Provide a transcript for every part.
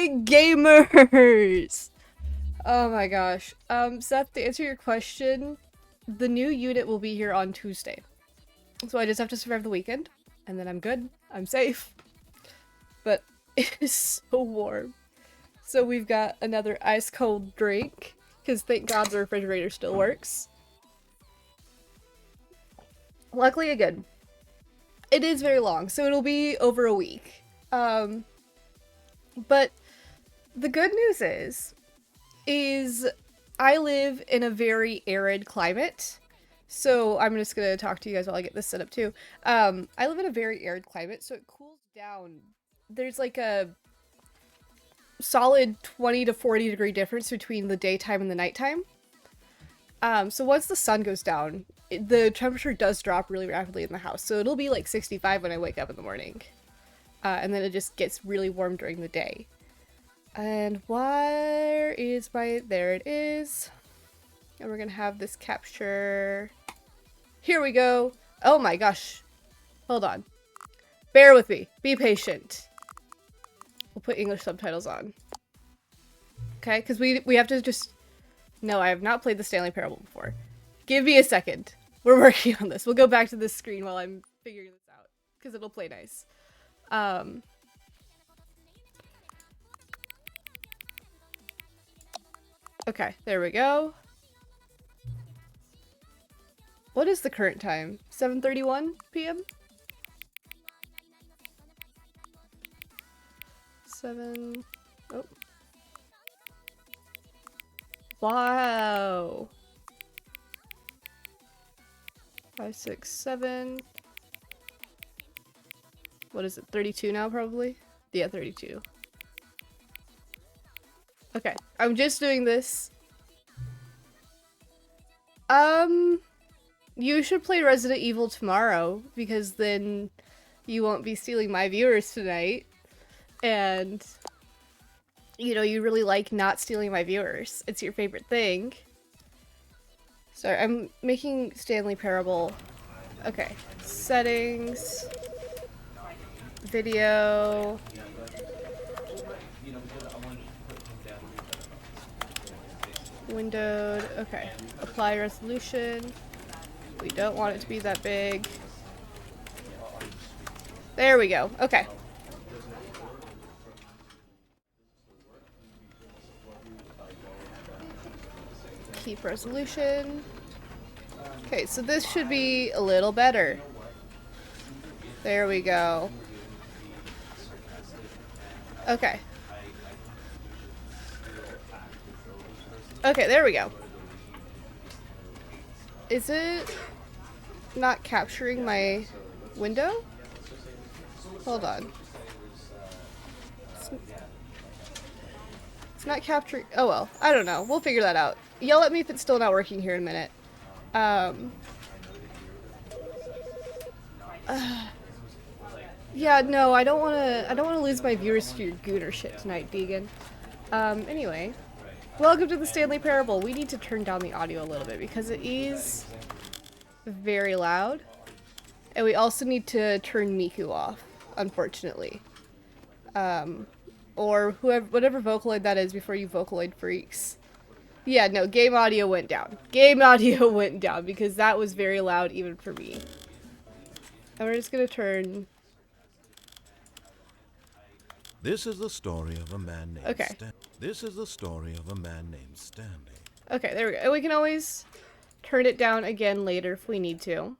big gamers! Oh my gosh. Seth, to answer your question, the new unit will be here on Tuesday. So I just have to survive the weekend, and then I'm good. I'm safe. But it is so warm. So we've got another ice cold drink, because thank God the refrigerator still works. Luckily again, it is very long, so it'll be over a week. But the good news is I live in a very arid climate. So I'm just gonna talk to you guys while I get this set up too. I live in a very arid climate, so it cools down. There's like a solid 20 to 40 degree difference between the daytime and the nighttime. So once the sun goes down, the temperature does drop really rapidly in the house. So it'll be like 65 when I wake up in the morning. And then it just gets really warm during the day. And where is my... There it is. And we're gonna have this capture... Here we go! Oh my gosh. Hold on. Bear with me. Be patient. We'll put English subtitles on. Okay, because we have to just... No, I have not played the Stanley Parable before. Give me a second. We're working on this. We'll go back to this screen while I'm figuring this out. Because it'll play nice. Okay, there we go. What is the current time? 7:31 p.m.? 7... Oh. Wow. 5, 6, 7. What is it? 32 now, probably? Yeah, 32. Okay, I'm just doing this. You should play Resident Evil tomorrow, because then you won't be stealing my viewers tonight. And, you know, you really like not stealing my viewers. It's your favorite thing. Sorry, I'm making Stanley Parable. Okay, settings, video, windowed, okay, apply resolution. We don't want it to be that big. There we go, okay. Keep resolution. Okay, so this should be a little better. There we go. Okay. Okay, there we go. Is it not capturing my window? Hold on. It's not capturing... Oh well, I don't know. We'll figure that out. Yell at me if it's still not working here in a minute. Yeah, no, I don't wanna lose my viewers to your gooner shit tonight, vegan. Anyway. Welcome to the Stanley Parable. We need to turn down the audio a little bit because it is very loud. And we also need to turn Miku off, unfortunately. Or whatever Vocaloid that is before you Vocaloid freaks. Yeah, no, game audio went down. Game audio went down because that was very loud even for me. And we're just gonna turn... This is the story of a man named Okay. This is the story of a man named Stanley. Okay, there we go. And we can always turn it down again later if we need to.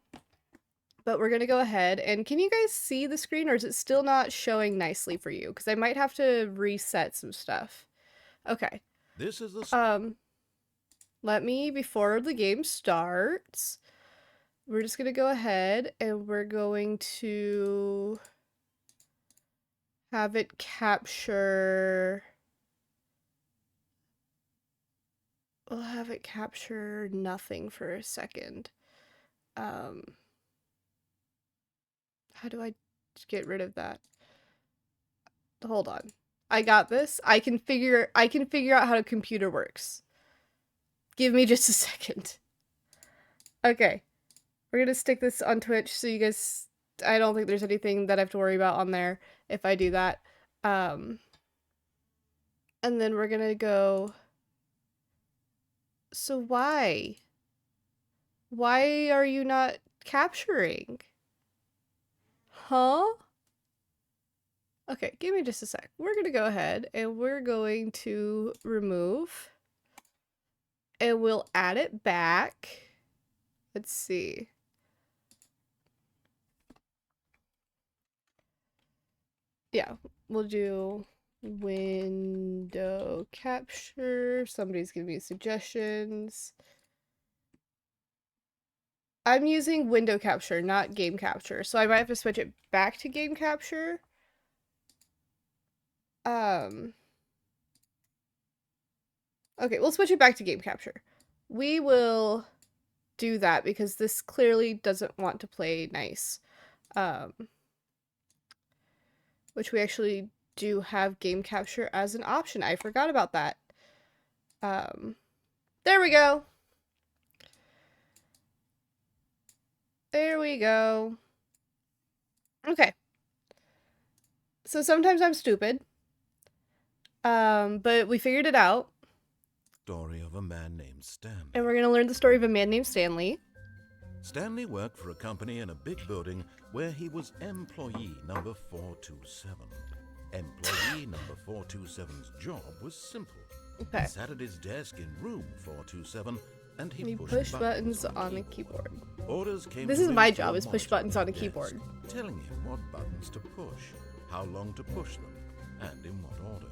But we're gonna go ahead and can you guys see the screen or is it still not showing nicely for you? Because I might have to reset some stuff. Okay. This is the let me, before the game starts, we're just gonna go ahead and we're going to have it capture... We'll have it capture nothing for a second. How do I get rid of that? Hold on. I got this. I can figure out how the computer works. Give me just a second. Okay. We're gonna stick this on Twitch so you guys... I don't think there's anything that I have to worry about on there if I do that. And then we're gonna go... So why? Why are you not capturing? Huh? Okay, give me just a sec. We're gonna go ahead and we're going to remove. And we'll add it back. Let's see. Yeah, we'll do window capture. Somebody's giving me suggestions. I'm using window capture, not game capture, so I might have to switch it back to game capture. Okay, we'll switch it back to game capture. We will do that because this clearly doesn't want to play nice. Which we actually do have game capture as an option. I forgot about that. There we go. There we go. Okay. So sometimes I'm stupid. But we figured it out. Story of a man named Stanley. And we're gonna learn the story of a man named Stanley. Stanley worked for a company in a big building where he was employee number 427. Employee number 427's job was simple. Okay. He sat at his desk in room 427 and he pushed buttons on the keyboard. Orders came. This is my job, is push buttons on a keyboard. Telling him what buttons to push, how long to push them, and in what order.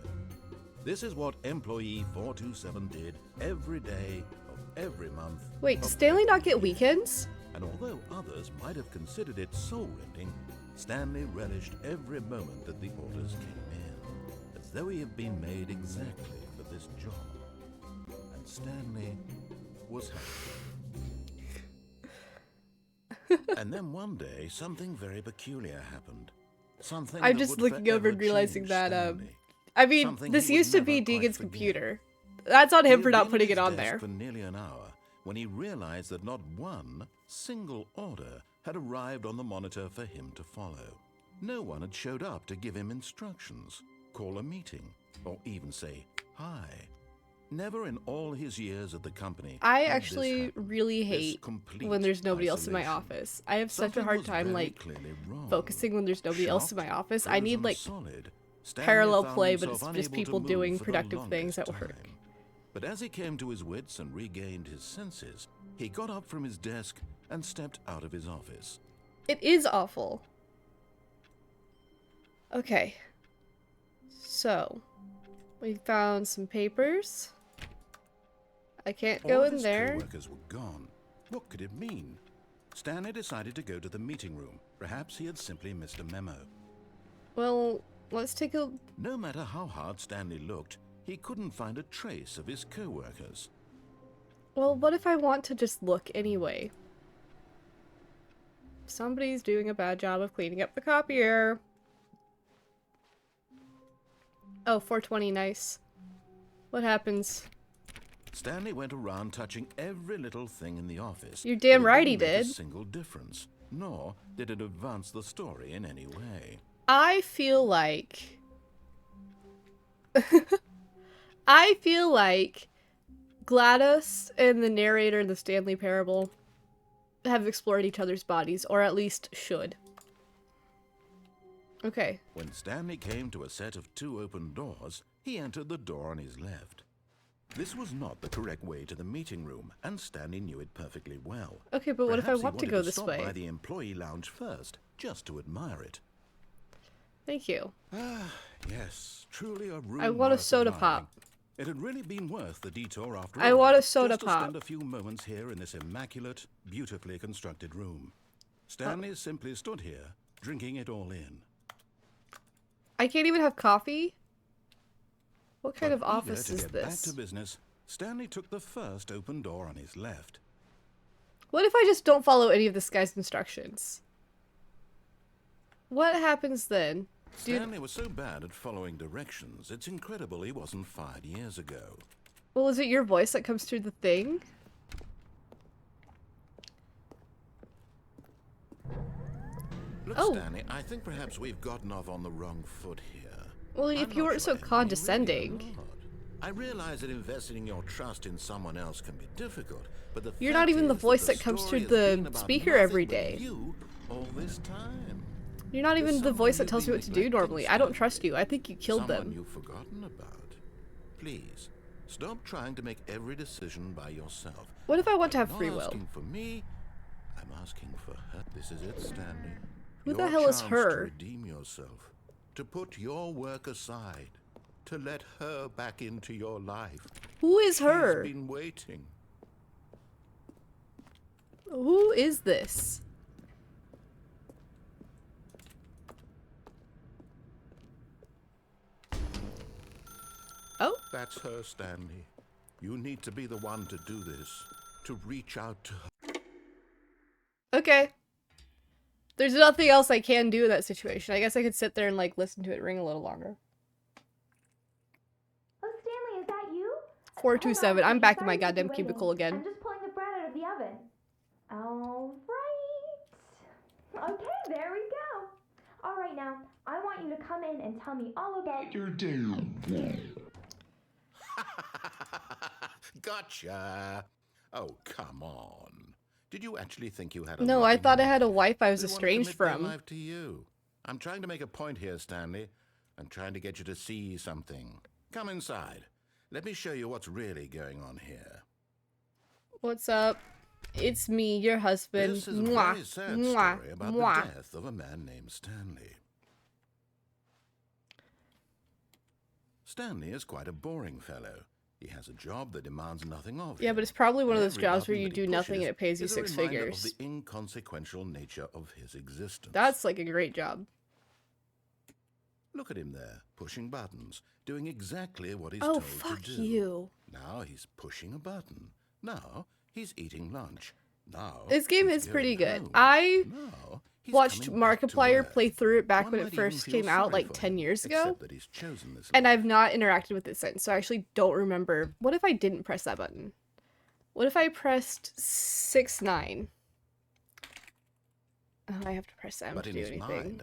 This is what employee 427 did every day of every month. Wait, does Stanley not get weekends? And although others might have considered it soul-rending, Stanley relished every moment that the orders came in, as though he had been made exactly for this job. And Stanley was happy. And then one day, something very peculiar happened. Something I'm that just would looking over and forever realizing change that, Stanley. I mean, Something this he would used to never be quite Deegan's forget. computer. That's on He him had for been not at putting his it on desk there. for nearly an hour when he realized that not one single order had arrived on the monitor for him to follow. No one had showed up to give him instructions, call a meeting, or even say hi. Never in all his years at the company. I had this actually happen. really This hate complete when there's nobody else in my isolation. office. I have such a Something hard was time, very like, clearly wrong. focusing when there's nobody else in my Shocked, office. I need, frozen like, solid, Stanley parallel found play, but himself it's just unable to people move doing for the productive things longest at work. time. But as he came to his wits and regained his senses, he got up from his desk and stepped out of his office. It is awful. Okay. So, we found some papers. I can't go All of in his there. co-workers were gone. What could it mean? Stanley decided to go to the meeting room. Perhaps he had simply missed a memo. Well, let's take a... No matter how hard Stanley looked, he couldn't find a trace of his co-workers. Well, what if I want to just look anyway? Somebody's doing a bad job of cleaning up the copier. Oh, 420, nice. What happens? Stanley went around touching every little thing in the office. You're damn but it right he didn't make did. a single difference, nor did it advance the story in any way. I feel like... I feel like Gladys and the narrator in the Stanley Parable have explored each other's bodies, or at least should. Okay. When Stanley came to a set of two open doors, he entered the door on his left. This was not the correct way to the meeting room, and Stanley knew it perfectly well. Okay, but what if I Perhaps he want to wanted go this stop way? by the employee lounge first, just to admire it. Thank you. Ah, yes, truly a room I want a worth soda admiring. pop. It had really been worth the detour after all. I want a soda just to pop. spend a few moments here in this immaculate, beautifully constructed room. Stanley simply stood here, drinking it all in. I can't even have coffee? What kind of But office eager is to get back this? to business, Stanley took the first open door on his left. What if I just don't follow any of this guy's instructions? What happens then? Stanley was so bad at following directions, it's incredible he wasn't fired years ago. Well, is it your voice that comes through the thing? Look, Oh. Stanley, I think perhaps we've gotten off on the wrong foot here. Well, if I'm you not weren't sure so I really condescending. am not. I realize that investing your trust in someone else can be difficult, but the You're fact not even the is voice the that comes story through has been the about speaker nothing every but day. you all this time. You're not There's even the someone voice that you've tells you been what to do neglecting, normally. I don't trust Stanley. you. I think you killed Someone them. you've forgotten about. Please, stop trying to make every decision by yourself. What if I want to I'm have not free will? asking for me, I'm asking for her. This is it, Stanley. Who the Your hell is chance her? to redeem yourself, to put your work aside, to let her back into your life. Who is her? She's been waiting. Who is this? Oh? That's her, Stanley. You need to be the one to do this, to reach out to her. Okay. There's nothing else I can do in that situation. I guess I could sit there and, like, listen to it ring a little longer. Oh, Stanley, is that you? 427. I'm Hold on, back in sorry my to keep you goddamn cubicle waiting. again. I'm just pulling the bread out of the oven. All right. Okay, there we go. All right, now, I want you to come in and tell me all about your day. Gotcha. Oh, come on. Did you actually think you had a No, I loving thought I wife? had a wife I was They want to estranged commit their from. life to you. I'm trying to make a point here, Stanley. I'm trying to get you to see something. Come inside. Let me show you what's really going on here. What's up? It's me, your husband. This is a Mwah, very sad mwah, story about mwah. the death of a man named Stanley. Stanley is quite a boring fellow. He has a job that demands nothing of him. Yeah, but it's probably one of And those every jobs where button you that he do nothing and pushes it pays you is a 6 reminder figures. of the inconsequential nature of his existence. That's like a great job. Look at him there, pushing buttons, doing exactly what he's Oh, told fuck to do. you. Now he's pushing a button. Now he's eating lunch. Now This game he's is pretty going good. home. I Now he's watched coming back to Markiplier work. play through it back One when might it even first feel came out, sorry like for 10 him, years ago. except that he's chosen this And life. I've not interacted with it since, so I actually don't remember. What if I didn't press that button? What if I pressed 6-9? Oh, I have to press M But to in do his anything. mind,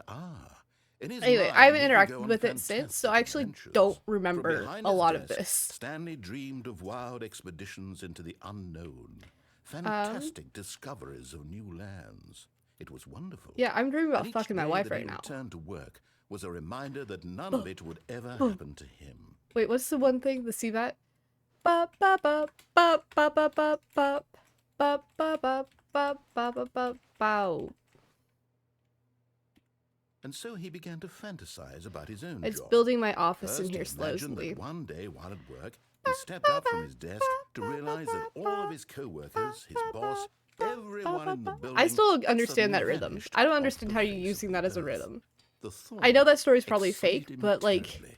in his Anyway, mind, I haven't he can go interacted on with it since, so I fantastic actually adventures. don't From remember behind a his lot of desk, this. Stanley dreamed of wild expeditions into the unknown, fantastic discoveries of new lands. It was wonderful. Yeah, I'm dreaming about And each fucking my day wife that right he now. returned to work was a reminder that none of it would ever happen to him. Wait, what's the one thing? The CVAT? Ba ba ba ba ba ba ba ba ba ba ba ba ba ba ba bow. And so he began to fantasize about his own It's job. building my office First, in here he imagined slowly. that one day while at work, he stepped up from his desk to realize that all of his co-workers, his boss, everyone in the building I still had understand that suddenly rhythm. vanished I don't off understand the how you're face using of that the as a earth. rhythm. The thought I know that story's probably excited fake, him but like, terribly.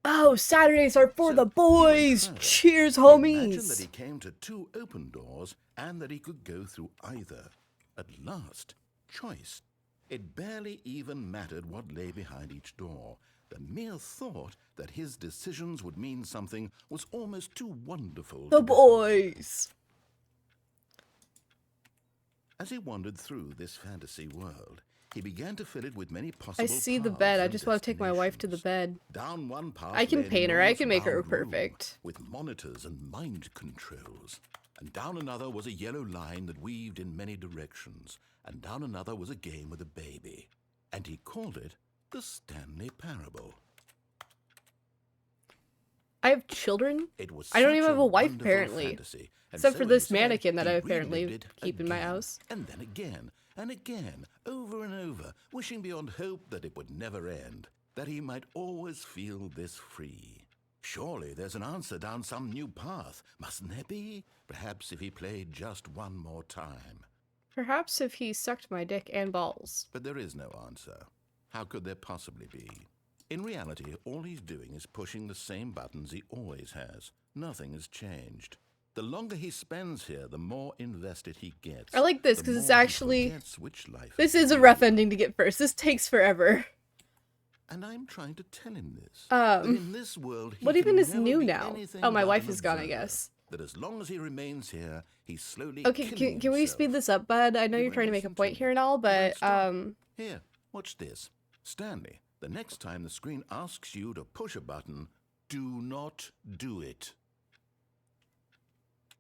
oh, Saturdays are for So, the he went boys! further. Cheers, He imagined that homies! he came to 2 open doors and that he could go through either. At last, choice. It barely even mattered what lay behind each door. The mere thought that his decisions would mean something was almost too wonderful The to behold. boys! As he wandered through this fantasy world, he began to fill it with many I possible see the paths bed. I and just want to take my wife to the destinations. bed. Down one path I can lay an paint her. I enormous can make her round room perfect. with monitors and mind controls. And down another was a yellow line that weaved in many directions. And down another was a game with a baby. And he called it the Stanley Parable. I have children? It was I don't such even have a wife, wonderful apparently. fantasy, and Except so for in this his head, mannequin that he I apparently relived it keep in my again, house. and then again, and again, over and over, wishing beyond hope that it would never end, that he might always feel this free. Surely there's an answer down some new path, mustn't there be? Perhaps if he played just one more time. Perhaps if he sucked my dick and balls. But there is no answer. How could there possibly be? In reality, all he's doing is pushing the same buttons he always has. Nothing has changed. The longer he spends here, the more invested he gets. I like this The because it's more he actually... forgets which life This is is a real. rough ending to get first. This takes forever. And I'm trying to tell him this. That in this world, he What can even is never new be now? anything Oh, my but wife an is gone, I observer. guess. That as long as he remains here, he's slowly Okay, killing can we himself. speed this up, bud? I know He you're won't trying to make a listen point me. here and all, He won't but, stop. Here, watch this. Stanley, The next time the screen asks you to push a button, do not do it.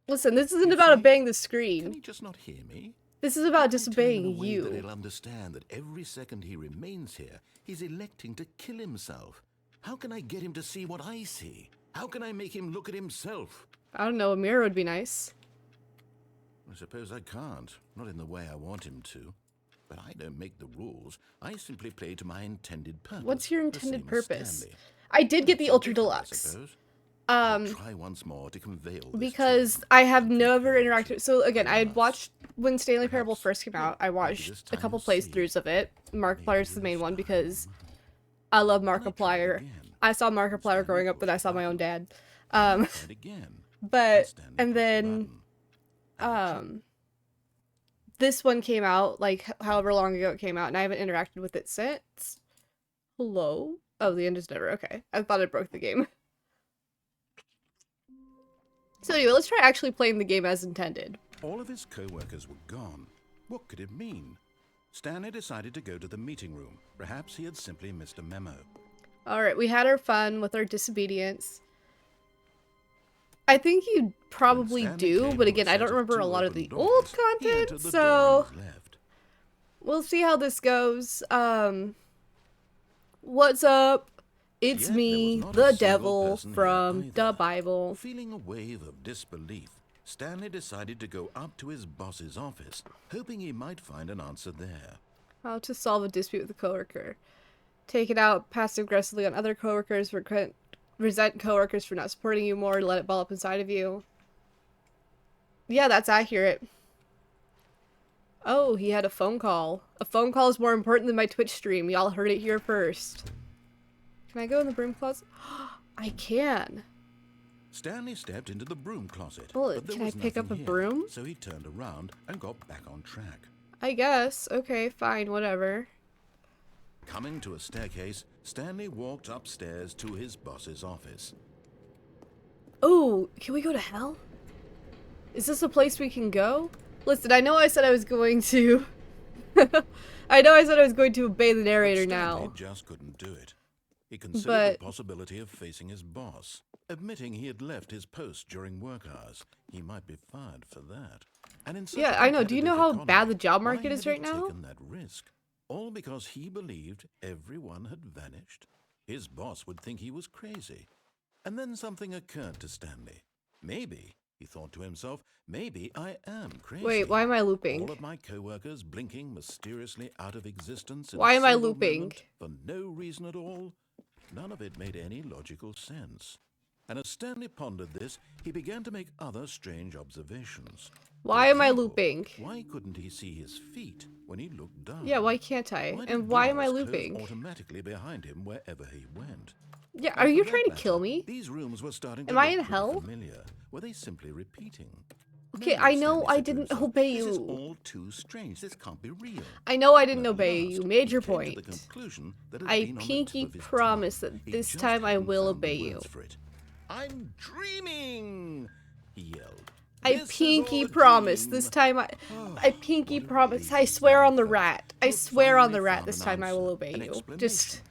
Listen, this isn't You about see? obeying the Can screen. he just not hear me? This is about Am I telling him in disobeying a way that you. he'll understand that every second he remains here, he's electing to kill himself. How can I get him to see what I see? How can I make him look at himself? I don't know, a mirror would be nice. I suppose I can't, not in the way I want him to. But I don't make the rules. I simply play to my intended purpose. What's your the same intended as purpose? Stanley. I did get the That's Ultra different, I Deluxe. suppose. I'll try once more to convey all this Because to him. I have I'll never compare it interacted. to So again, I had must. watched when Stanley Parable Perhaps, first came out. I maybe watched this a time couple you'll see. playthroughs of it. Markiplier's the Maybe main this one time. because I love And I tried Markiplier. again. I saw Markiplier Stanley growing up, pushed then I saw the my own button. dad. I tried again. But Stanley and pushed the then button. And I tried. this one came out like however long ago it came out, and I haven't interacted with it since. Hello? Oh, the end is never okay. I thought I broke the game. So anyway, let's try actually playing the game as intended. All of his co-workers were gone. What could it mean? Stanley decided to go to the meeting room. Perhaps he had simply missed a memo. Alright, we had our fun with our disobedience. I think you probably Stanley do, came but to a again, I set don't of remember a two lot of open the doors. old He content, entered the door so on his left. we'll see how this goes. What's up? It's Yet there me, was not a the single devil person here from either. the Bible. Feeling a wave of disbelief, Stanley decided to go up to his boss's office, hoping he might find an answer there. How to solve a dispute with a coworker. Take it out passive-aggressively on other coworkers, resent coworkers for not supporting you more, let it ball up inside of you. Yeah, that's accurate. Oh, he had a phone call. A phone call is more important than my Twitch stream. Y'all heard it here first. Can I go in the broom closet? I can. Stanley stepped into the broom closet, Well, but there can I was pick up nothing a here, broom? so he turned around and got back on track. I guess. Okay, fine, whatever. Coming to a staircase, Stanley walked upstairs to his boss's office. Oh, can we go to hell? Is this a place we can go? Listen, I know I said I was going to... I know I said I was going to obey the narrator But Stanley now. just couldn't do it. He considered But- the possibility of facing his boss. Admitting he had left his post during work hours, he might be fired for that. And in such Yeah, a I know. Do you know how competitive bad the economy, job why market had is he right now? taken that risk? All because he believed everyone had vanished. His boss would think he was crazy. And then something occurred to Stanley. Maybe, he thought to himself, maybe I am crazy. Wait, why am I looping? All of my co-workers blinking mysteriously out of existence in Why a am I single looping? moment for no reason at all? None of it made any logical sense. And as Stanley pondered this, he began to make other strange observations. Why For am I example, looping? Why couldn't he see his feet when he looked down? Yeah, why can't I? Why did And why am I doors close looping? automatically behind him wherever he went? Yeah, And are you for trying to that kill matter, me? These rooms were starting Am to I look in pretty hell? familiar. Were they simply repeating? Okay, No, I know Stanley I said to didn't himself, obey This is you. all too strange. This can't be real. I know I didn't But at obey last, you. Major he came to point. the conclusion that had I been on the tip pinky of his promise tongue. that He this just time I hadn't will found the obey you. words for it. I'm dreaming, he yelled. I This is pinky all a promise dream. this time I Oh, pinky what a promise. relief I swear Stanley on the felt. rat. He I had swear on finally the rat found this an time I will answer, obey an you. Just explanation.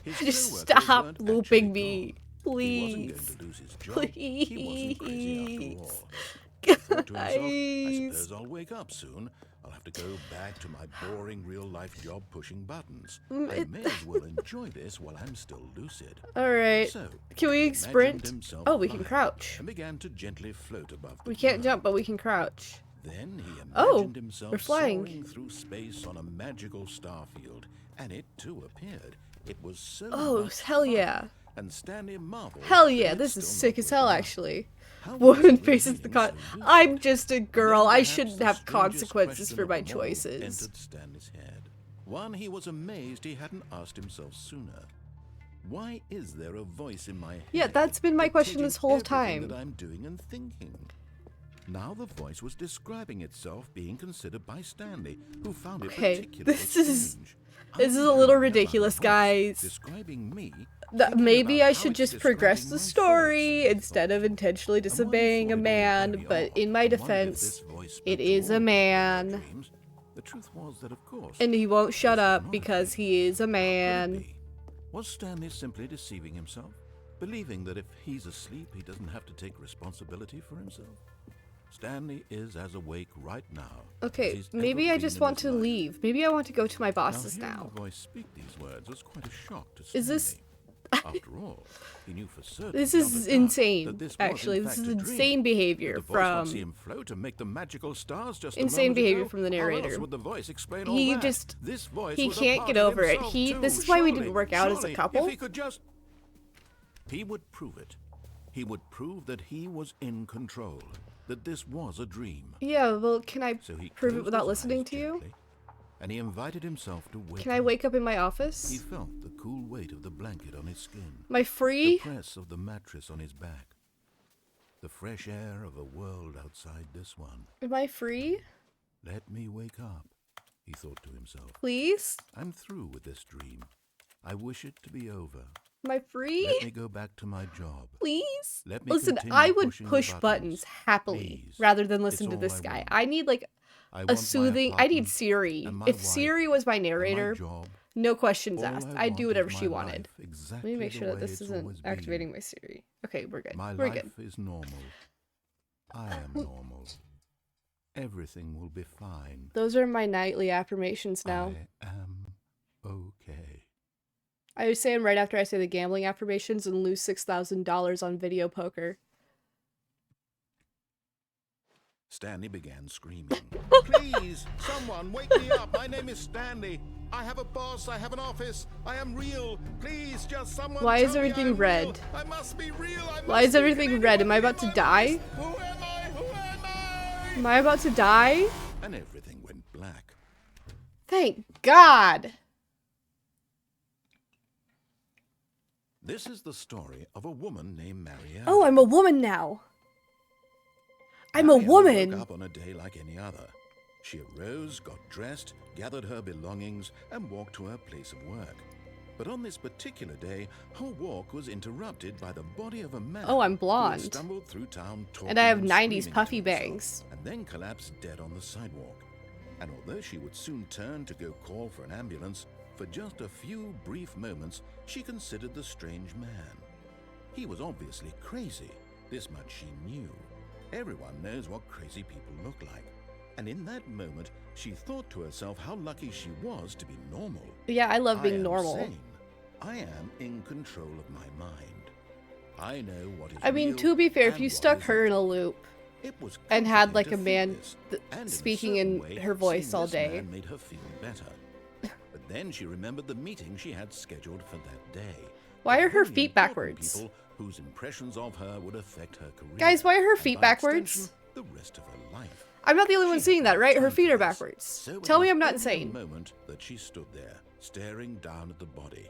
His just co-workers stop weren't looping actually me. gone. He wasn't going Please. to lose his job. He wasn't crazy after all. He Please. thought to himself, I Guys. suppose I'll wake up soon. I'll have to go back to my boring real-life job pushing buttons. I may as well enjoy this while I'm still lucid. Alright. So, Can we he imagined sprint? himself Oh, we can flying crouch. And began to gently float above the We can't ground. jump, but we can crouch. Then he imagined Oh, himself we're flying. soaring through space on a magical starfield, and it too appeared. It was so Oh, much hell fun, yeah. and Stanley marveled. Hell that yeah, it this is still sick not as hell woken up. actually. How was Woman it really faces the being con- so lucid? I'm just a girl. Then I perhaps shouldn't the have strangest consequences question for of my them all choices. entered Stanley's head. One he was amazed he hadn't asked himself sooner. Why is there a voice in my head? Yeah, that's been my question dictating this whole everything time. that I'm doing and thinking. Now the voice was describing itself being considered by Stanley, who found it Okay, particularly this is- strange. this is I a little dreamed about ridiculous, a voice guys. Describing me. Maybe thinking I about should how just it's progress describing the my story thoughts. instead of intentionally And while he disobeying thought a it all man, very but odd, in my I wondered if defense, this voice it spoke is to a all man. dreams. The truth was that, of course, and he won't shut this was up not a because dream. he is a How could it man. be? Was Stanley simply deceiving himself? Believing that if he's asleep, he doesn't have to take responsibility for himself? Stanley is as awake right now. Okay, maybe I just want to leave. Maybe I want to go to my bosses now. Hearing the voice speak these words was quite a shock to Stanley. Is this... After all, he knew for certain This is insane, actually. This is in insane behavior from... Insane behavior from the narrator. He just... He can't get over it. This is why we didn't work out as a couple. He would prove it. He would prove that he was in control. That this was a dream. Yeah, well, can I prove it without listening to you? And he invited himself to wake. Can I wake up in my office? He felt the cool weight of the blanket on his skin. Am I free? The press of the mattress on his back. The fresh air of a world outside this one. Am I free? Let me wake up, he thought to himself. Please? I'm through with this dream. I wish it to be over. Am I free? Let me go back to my job. Please? Let me Listen, I would push buttons happily rather than listen to this guy. I need like a soothing... I need Siri. If Siri was my narrator, no questions asked. I'd do whatever she wanted. Let me make sure that this isn't activating my Siri. Okay, we're good. My life is normal. I am normal. Everything will be fine. Those are my nightly affirmations now. I am okay. I say them right after I say the gambling affirmations and lose $6,000 on video poker. Stanley began screaming. Please, someone, wake me up. My name is Stanley. I have a boss. I have an office. I am real. Please, just someone. Why is everything red? I must be real. Why is everything red? Am I about to die? Who am I? Who am I? Am I about to die? And everything went black. Thank God. This is the story of a woman named Marianne. Oh, I'm a woman now. I'm a woman. Woke up on a day like any other. She arose, got dressed, gathered her belongings, and walked to her place of work. But on this particular day, her walk was interrupted by the body of a man. Oh, I'm blonde. Who stumbled through town talking and I have and 90s puffy to himself, bangs. and then collapsed dead on the sidewalk. And although she would soon turn to go call for an ambulance, for just a few brief moments, she considered the strange man. He was obviously crazy. This much she knew. Everyone knows what crazy people look like. And in that moment, she thought to herself how lucky she was to be normal. Yeah, I love being normal. Sane. I am in control of my mind. I know what is I mean, real to be fair, if and you what stuck her in a loop It was and had comforting like to a man think this, and speaking in, a in certain way, her voice seeing all this day. man made her feel better. But then she remembered the meeting she had scheduled for that day. Why are her Very feet important backwards? People whose impressions of her would affect her career. Guys, why are her and feet by backwards? extension, the rest of her life. I'm not the only one She seeing had that, right? Her time feet for are this. backwards. So it Tell me was I'm not only insane. the moment that she stood there, staring down at the body.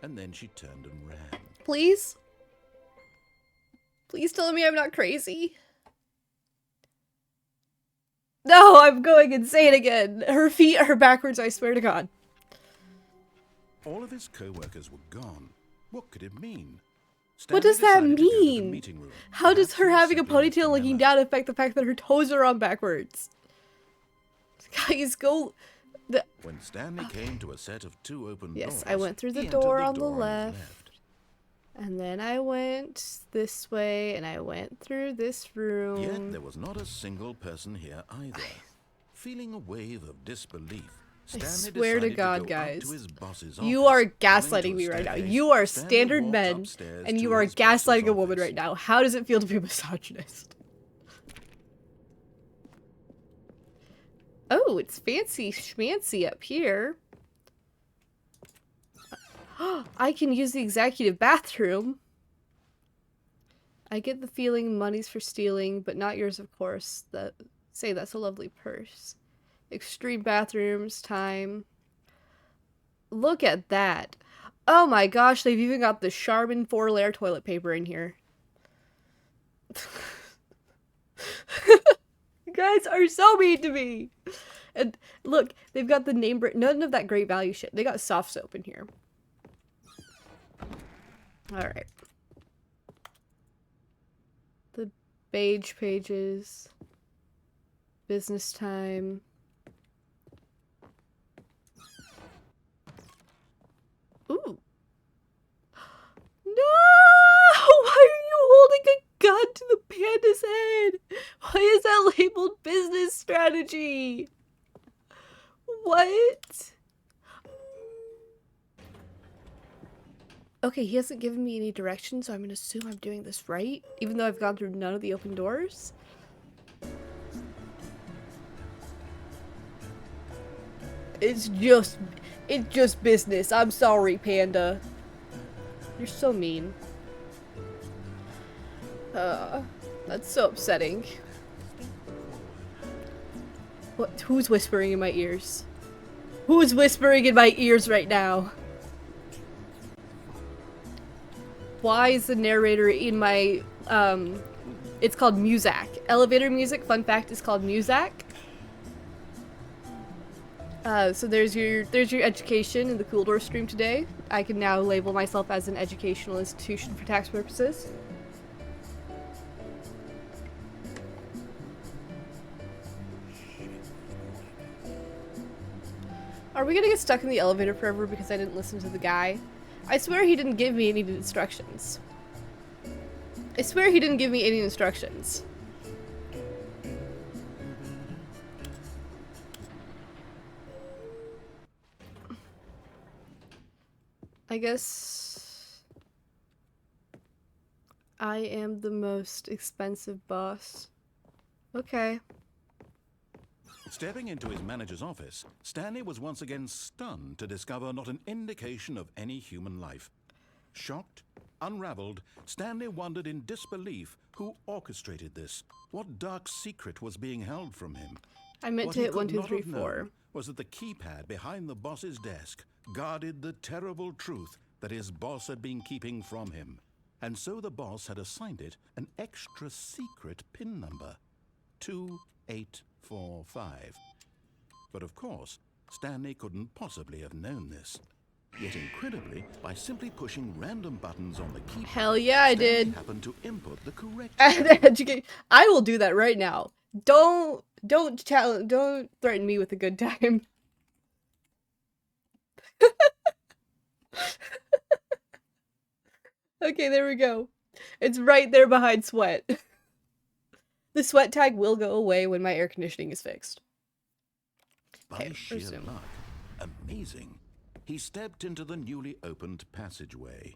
And then she turned and ran. Please? Please tell me I'm not crazy. No, I'm going insane again. Her feet are backwards, I swear to God. All of his co-workers were gone. What could it mean? What Stanley does that decided to go to the mean? meeting room. How does Perhaps her he was having a simply ponytail looking Miller. down affect the fact that her toes are on backwards? Guys, go... When Stanley came to a set of two open doors, Yes, I went through the he entered door on the door his left. And then I went this way, and I went through this room. Yet there was not a single person here either. Feeling a wave of disbelief, I Stanley swear to decided God, go up guys. to his boss's You office. are Coming gaslighting to a me right now. staircase, You are Stanley standard walked men, upstairs and to you are his boss's gaslighting a woman office. right now. How does it feel to be a misogynist? Oh, it's fancy schmancy up here. I can use the executive bathroom. I get the feeling money's for stealing, but not yours, of course. Say that's a lovely purse. Extreme bathrooms, time. Look at that. Oh my gosh, they've even got the Charmin 4-layer toilet paper in here. You guys are so mean to me. And look, they've got the name brand, none of that great value shit. They got soft soap in here. Alright. The beige pages. Business time. Ooh, Why are you holding a gun to the panda's head? Why is that labeled business strategy? What? Okay, he hasn't given me any directions, so I'm gonna assume I'm doing this right, even though I've gone through none of the open doors. It's just business. I'm sorry, Panda. You're so mean. That's so upsetting. What? Who's whispering in my ears? Who's whispering in my ears right now? Why is the narrator in my, it's called Muzak. Elevator music, fun fact, is called Muzak. So there's your education in the Cool Door stream today. I can now label myself as an educational institution for tax purposes. Are we gonna get stuck in the elevator forever because I didn't listen to the guy? I swear he didn't give me any instructions. I swear he didn't give me any instructions. I guess I am the most expensive boss. Okay. Stepping into his manager's office, Stanley was once again stunned to discover not an indication of any human life. Shocked, unraveled, Stanley wondered in disbelief who orchestrated this. What dark secret was being held from him? I meant to hit 1, 2, 3, 4. Was that the keypad behind the boss's desk guarded the terrible truth that his boss had been keeping from him. And so the boss had assigned it an extra secret PIN number. 2845. But of course, Stanley couldn't possibly have known this. Yet incredibly, by simply pushing random buttons on the keypad, hell yeah, I Stanley did. happened to input the correct I will do that right now. Don't threaten me with a good time. Okay, there we go. It's right there behind sweat. The sweat tag will go away when my air conditioning is fixed. By sheer luck, amazing, he stepped into the newly opened passageway.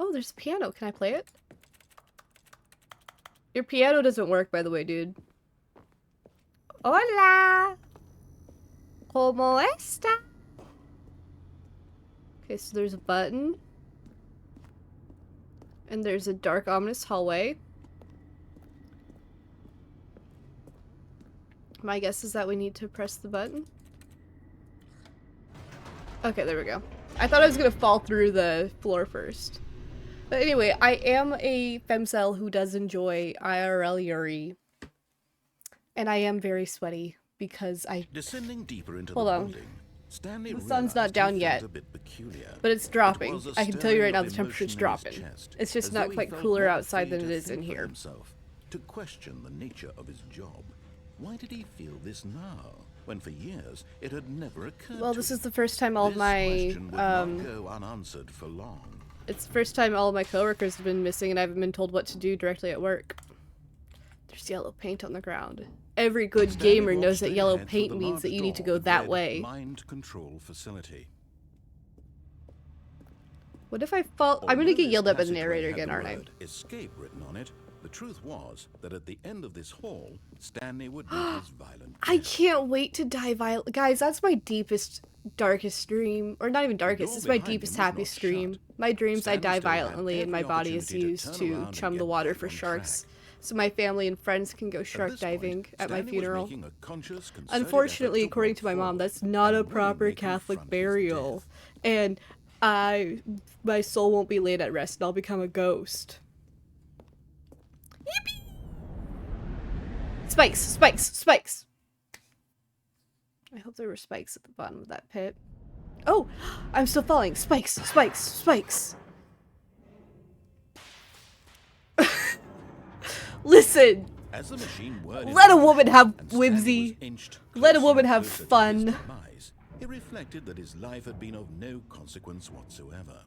Oh, there's a piano. Can I play it? Your piano doesn't work, by the way, dude. Hola! ¿Cómo está? Okay, so there's a button. And there's a dark, ominous hallway. My guess is that we need to press the button. Okay, there we go. I thought I was gonna fall through the floor first. But anyway, I am a femcel who does enjoy IRL Yuri. And I am very sweaty because I... Descending deeper into Hold the on. building, Stanley The sun's not realized down he yet. felt a bit peculiar. But it's dropping. It was a I can tell you right now the stirring of temperature's emotion in his dropping. chest, It's just as not though he quite felt cooler more outside free than it to is in think for here. himself, to question the nature of his job. Why did he feel this now, when for years it had never occurred Well, to this him? is the first time all of This my, question would not go unanswered for long. it's the first time all of my coworkers have been missing and I haven't been told what to do directly at work. There's yellow paint on the ground. Every good Stanley gamer walked knows that straight yellow ahead through paint the means large that you need to door go that read way. Mind control facility. What if I fall? I'm gonna Although get this yelled at by the passageway narrator had again, the aren't I? word escape written on it, the truth was that at the end of this hall, Stanley would meet his violent I death. can't wait to die violent. Guys, that's my deepest, darkest dream. Or not even darkest, door it's my behind deepest, him was happiest not dream. shut. My dreams, I Stanley die still had violently and my every body is opportunity to used turn to around and chum get the water back for on sharks. track. So my family and friends can go At shark this point, diving at my Stanley was funeral. making a conscious, concerted Unfortunately, effort to according walk to my mom, forward that's not a and proper willingly Catholic confront his burial. death. And my soul won't be laid at rest and I'll become a ghost. Yippee! Spikes, spikes, spikes! I hope there were spikes at the bottom of that pit. Oh! I'm still falling! Spikes, spikes, spikes! Listen! As the machine whirred Let a into woman motion have and Stanley whimsy. was inched Let a closer woman and have closer to fun. his demise, he reflected that his life had been of no consequence whatsoever.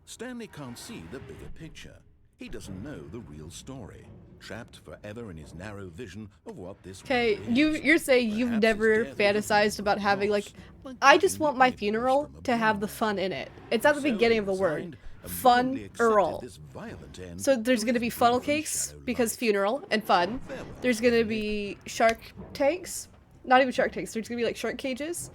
Stanley can't see the bigger picture. He doesn't know the real story, trapped forever in his narrow vision of what this Okay, world is. you're saying you've Perhaps his never death was a fantasized about beautiful having, loss, like, I just getting want the my Icarus funeral from to have the above. fun in it. It's at the So beginning he of the word. resigned and willingly accepted Fun-earl. this violent end So there's to gonna his be funnel brief and cakes, shallow because life. funeral and fun. Farewell, There's gonna Stanley. be shark tanks. Not even shark tanks, there's gonna be, like, shark cages.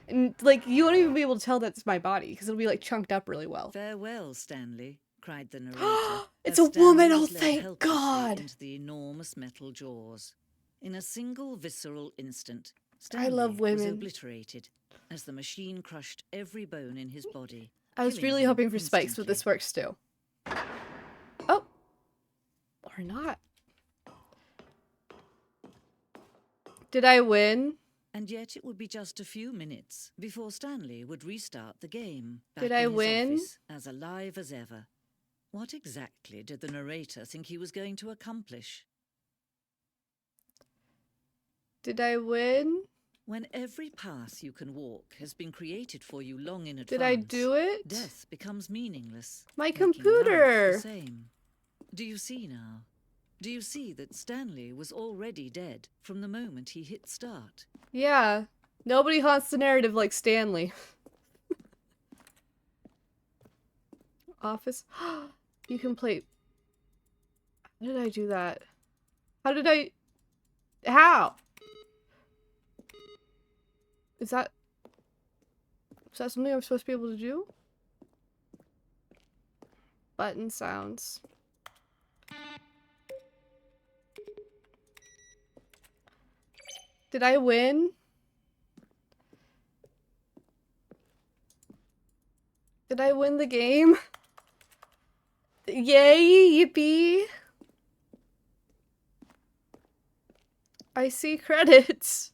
And, like, you won't even be able to tell that's my body, because it'll be, like, chunked up really well. Farewell, Stanley, cried the narrator. It's as a woman! Stanley Oh, was led thank helplessly God! into the enormous metal jaws. In a single visceral instant, I Stanley love was women. obliterated as the machine crushed every bone in his body. I was killing really him hoping for spikes, but this instantly. works too. Oh! Or not. Did I win? And yet it would be just a few minutes before Stanley would restart the game. Did back I in his win? office, as alive as ever. What exactly did the narrator think he was going to accomplish? Did I win? When every path you can walk has been created for you long in advance, Did I do it? death becomes meaningless. My making life computer! the same. Do you see now? Do you see that Stanley was already dead from the moment he hit start? Yeah. Nobody haunts the narrative like Stanley. Office. You can play. How did I do that? How did I. How? Is that something I'm supposed to be able to do? Button sounds. Did I win? Did I win the game? Yay, yippee! I see credits.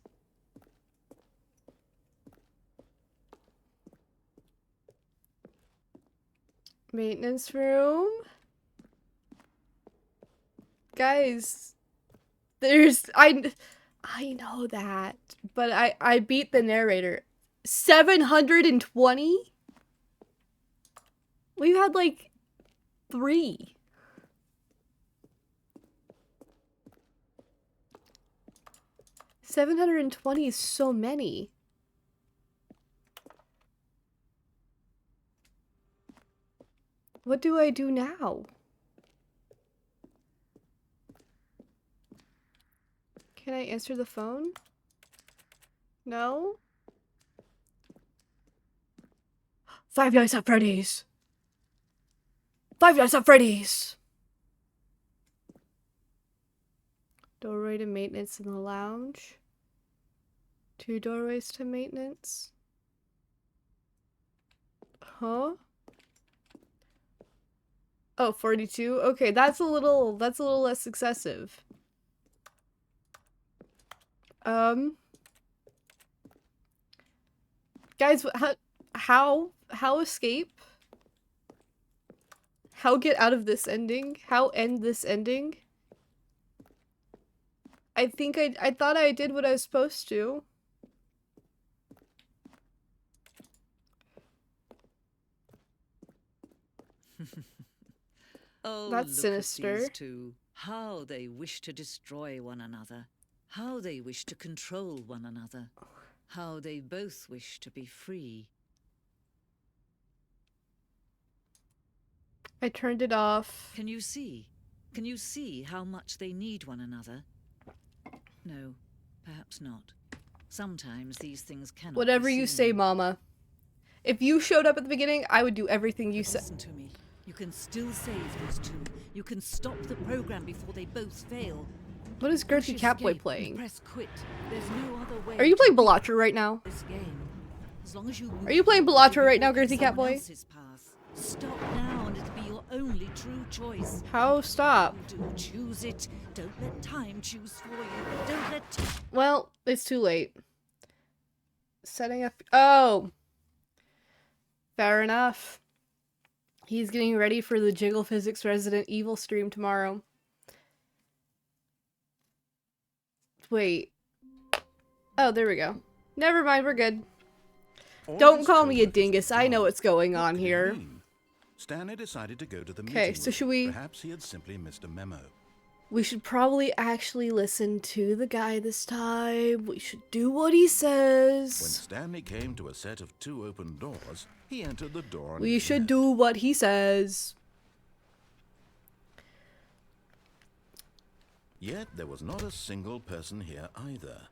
Maintenance room? Guys, I know that, but I beat the narrator. 720? We've had like 3. $720 is so many. What do I do now? Can I answer the phone? No? Five Nights at Freddy's! Five Nights at Freddy's! Doorway to maintenance in the lounge. 2 doorways to maintenance. Huh? Oh, 42? Okay, that's a little less excessive. Guys, how escape? How get out of this ending? How end this ending? I think I thought I did what I was supposed to. Oh, That's look sinister. At these two. How they wish to destroy one another. How they wish to control one another. How they both wish to be free. I turned it off. Can you see? Can you see how much they need one another? No, perhaps not. Sometimes these things cannot Whatever be you seen. say, Mama. If you showed up at the beginning, I would do everything you said. Listen to me. You can still save these two. You can stop the program before they both fail. What is Push Gertie escape Catboy and playing? Press quit. There's no other way. Are you to playing beat Balatro right now? this game. As long as you Are you playing move, Balatro right now, you'll be Gertie walking Catboy? someone else's path. Stop now, and it'll be your only true choice. How stop? Do choose it. Don't let time choose for you. Don't let. Well, it's too late. Setting up. Oh! Fair enough. He's getting ready for the Jiggle Physics Resident Evil stream tomorrow. Wait. Oh, there we go. Never mind, we're good. All Don't this call me a progress dingus. I know what's going what on could it here. mean? Stanley decided to go to the meeting Okay, so room. should we... Perhaps he had simply missed a memo. We should probably actually listen to the guy this time. We should do what he When says. Stanley came to a set of 2 open doors, he entered the door on We his should left. do what he says. Yet there was not a single person here either.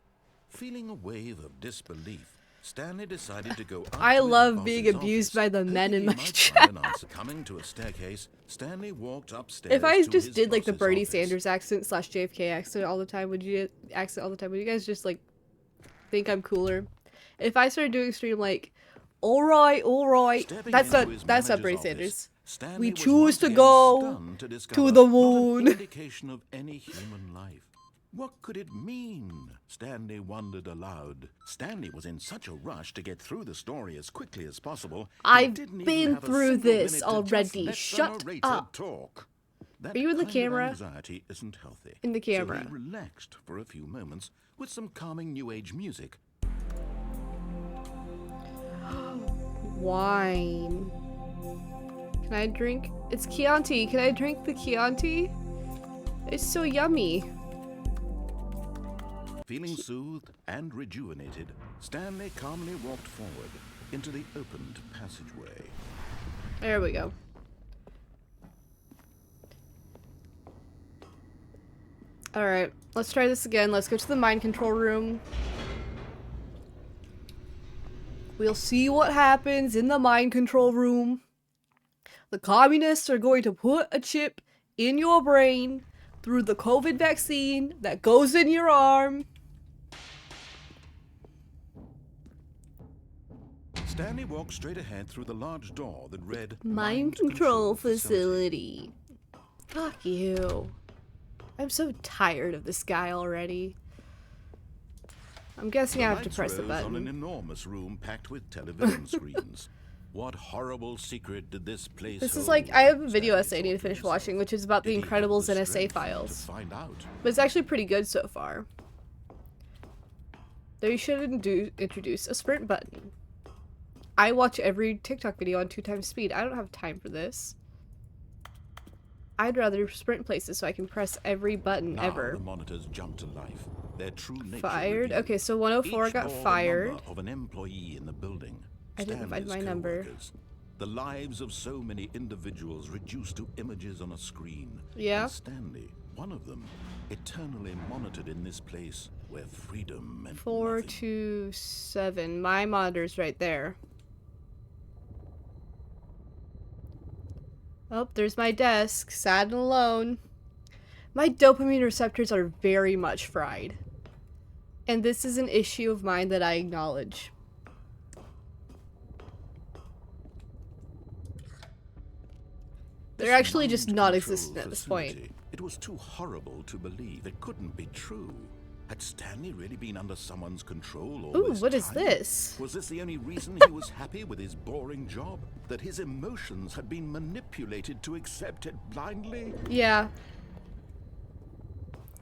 Feeling a wave of disbelief, Stanley decided to go up I to his love boss's being abused office, by the men hoping in he my might chat. find an answer. Coming to a staircase, Stanley walked upstairs. If I to just his did like the boss's Bernie office. Sanders accent / JFK accent all the time, would you guys just like think I'm cooler? If I started doing stream like, all right, Stepping that's into not his that's not manager's Bernie office, Sanders. Stanley We was choose once to again go stunned to to discover the not moon. an indication of any human life. What could it mean? Stanley wondered aloud. Stanley was in such a rush to get through the story as quickly as possible. I've he didn't even been have a through single this minute to already. just let the Shut narrator up. Talk. That Are you in the kind of camera? anxiety isn't healthy. In the camera. So he relaxed for a few moments with some calming new age music. Wine. Can I drink? It's Chianti. Can I drink the Chianti? It's so yummy. Feeling soothed and rejuvenated, Stanley calmly walked forward into the opened passageway. There we go. Alright, let's try this again. Let's go to the mind control room. We'll see what happens in the mind control room. The communists are going to put a chip in your brain through the COVID vaccine that goes in your arm. Stanley walked straight ahead through the large door that read Mind control facility. Fuck you. I'm so tired of this guy already. I'm guessing I have to press the on an button. enormous room packed with television screens. What horrible secret did this place This is hold? like, I have a video Stanley essay I need to thought finish himself. watching, which is about Did the he have Incredibles the NSA strength files. to find out? But it's actually pretty good so far. They should introduce a sprint button. I watch every TikTok video on 2x speed. I don't have time for this. I'd rather sprint places so I can press every button Now ever. the monitors jumped to life. Their true nature Fired? revealed. Okay, so 104 Each got bore the fired. number of an employee in the building. I didn't find Stanley's my number. co-workers. The lives of so many individuals reduced to images on a screen. Yeah. And Stanley, one of them, eternally monitored in this place where freedom meant 427. My monitor's right there. Oh, there's my desk, sad and alone. My dopamine receptors are very much fried. And this is an issue of mine that I acknowledge. They're actually just mind non-existent control at this point. facility. It was too horrible to believe. It couldn't be true. Had Stanley really been under someone's control all Ooh, this what is time? this? Was this the only reason he was happy with his boring job? That his emotions had been manipulated to accept it blindly? Yeah.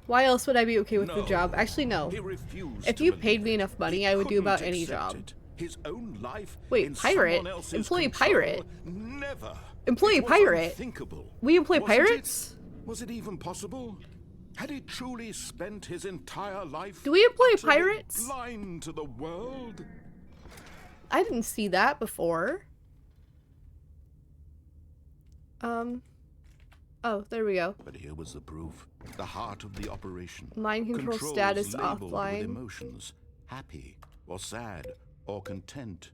Why else would I be okay with the No. job? Actually, no. He refused If to you believe paid me it. enough money, He I would do about couldn't any accept job. it. His own life Wait, in pirate? someone else's Employee control? pirate? Never. Employee It was pirate? unthinkable. We employ Wasn't it? pirates? Was it even possible? Had he truly spent his entire life Do we employ utterly pirates? blind to the world? I didn't see that before. Oh, there we go. But here was the proof. The heart of the operation. Mind control Controls status labeled offline. with emotions. Happy or sad or content.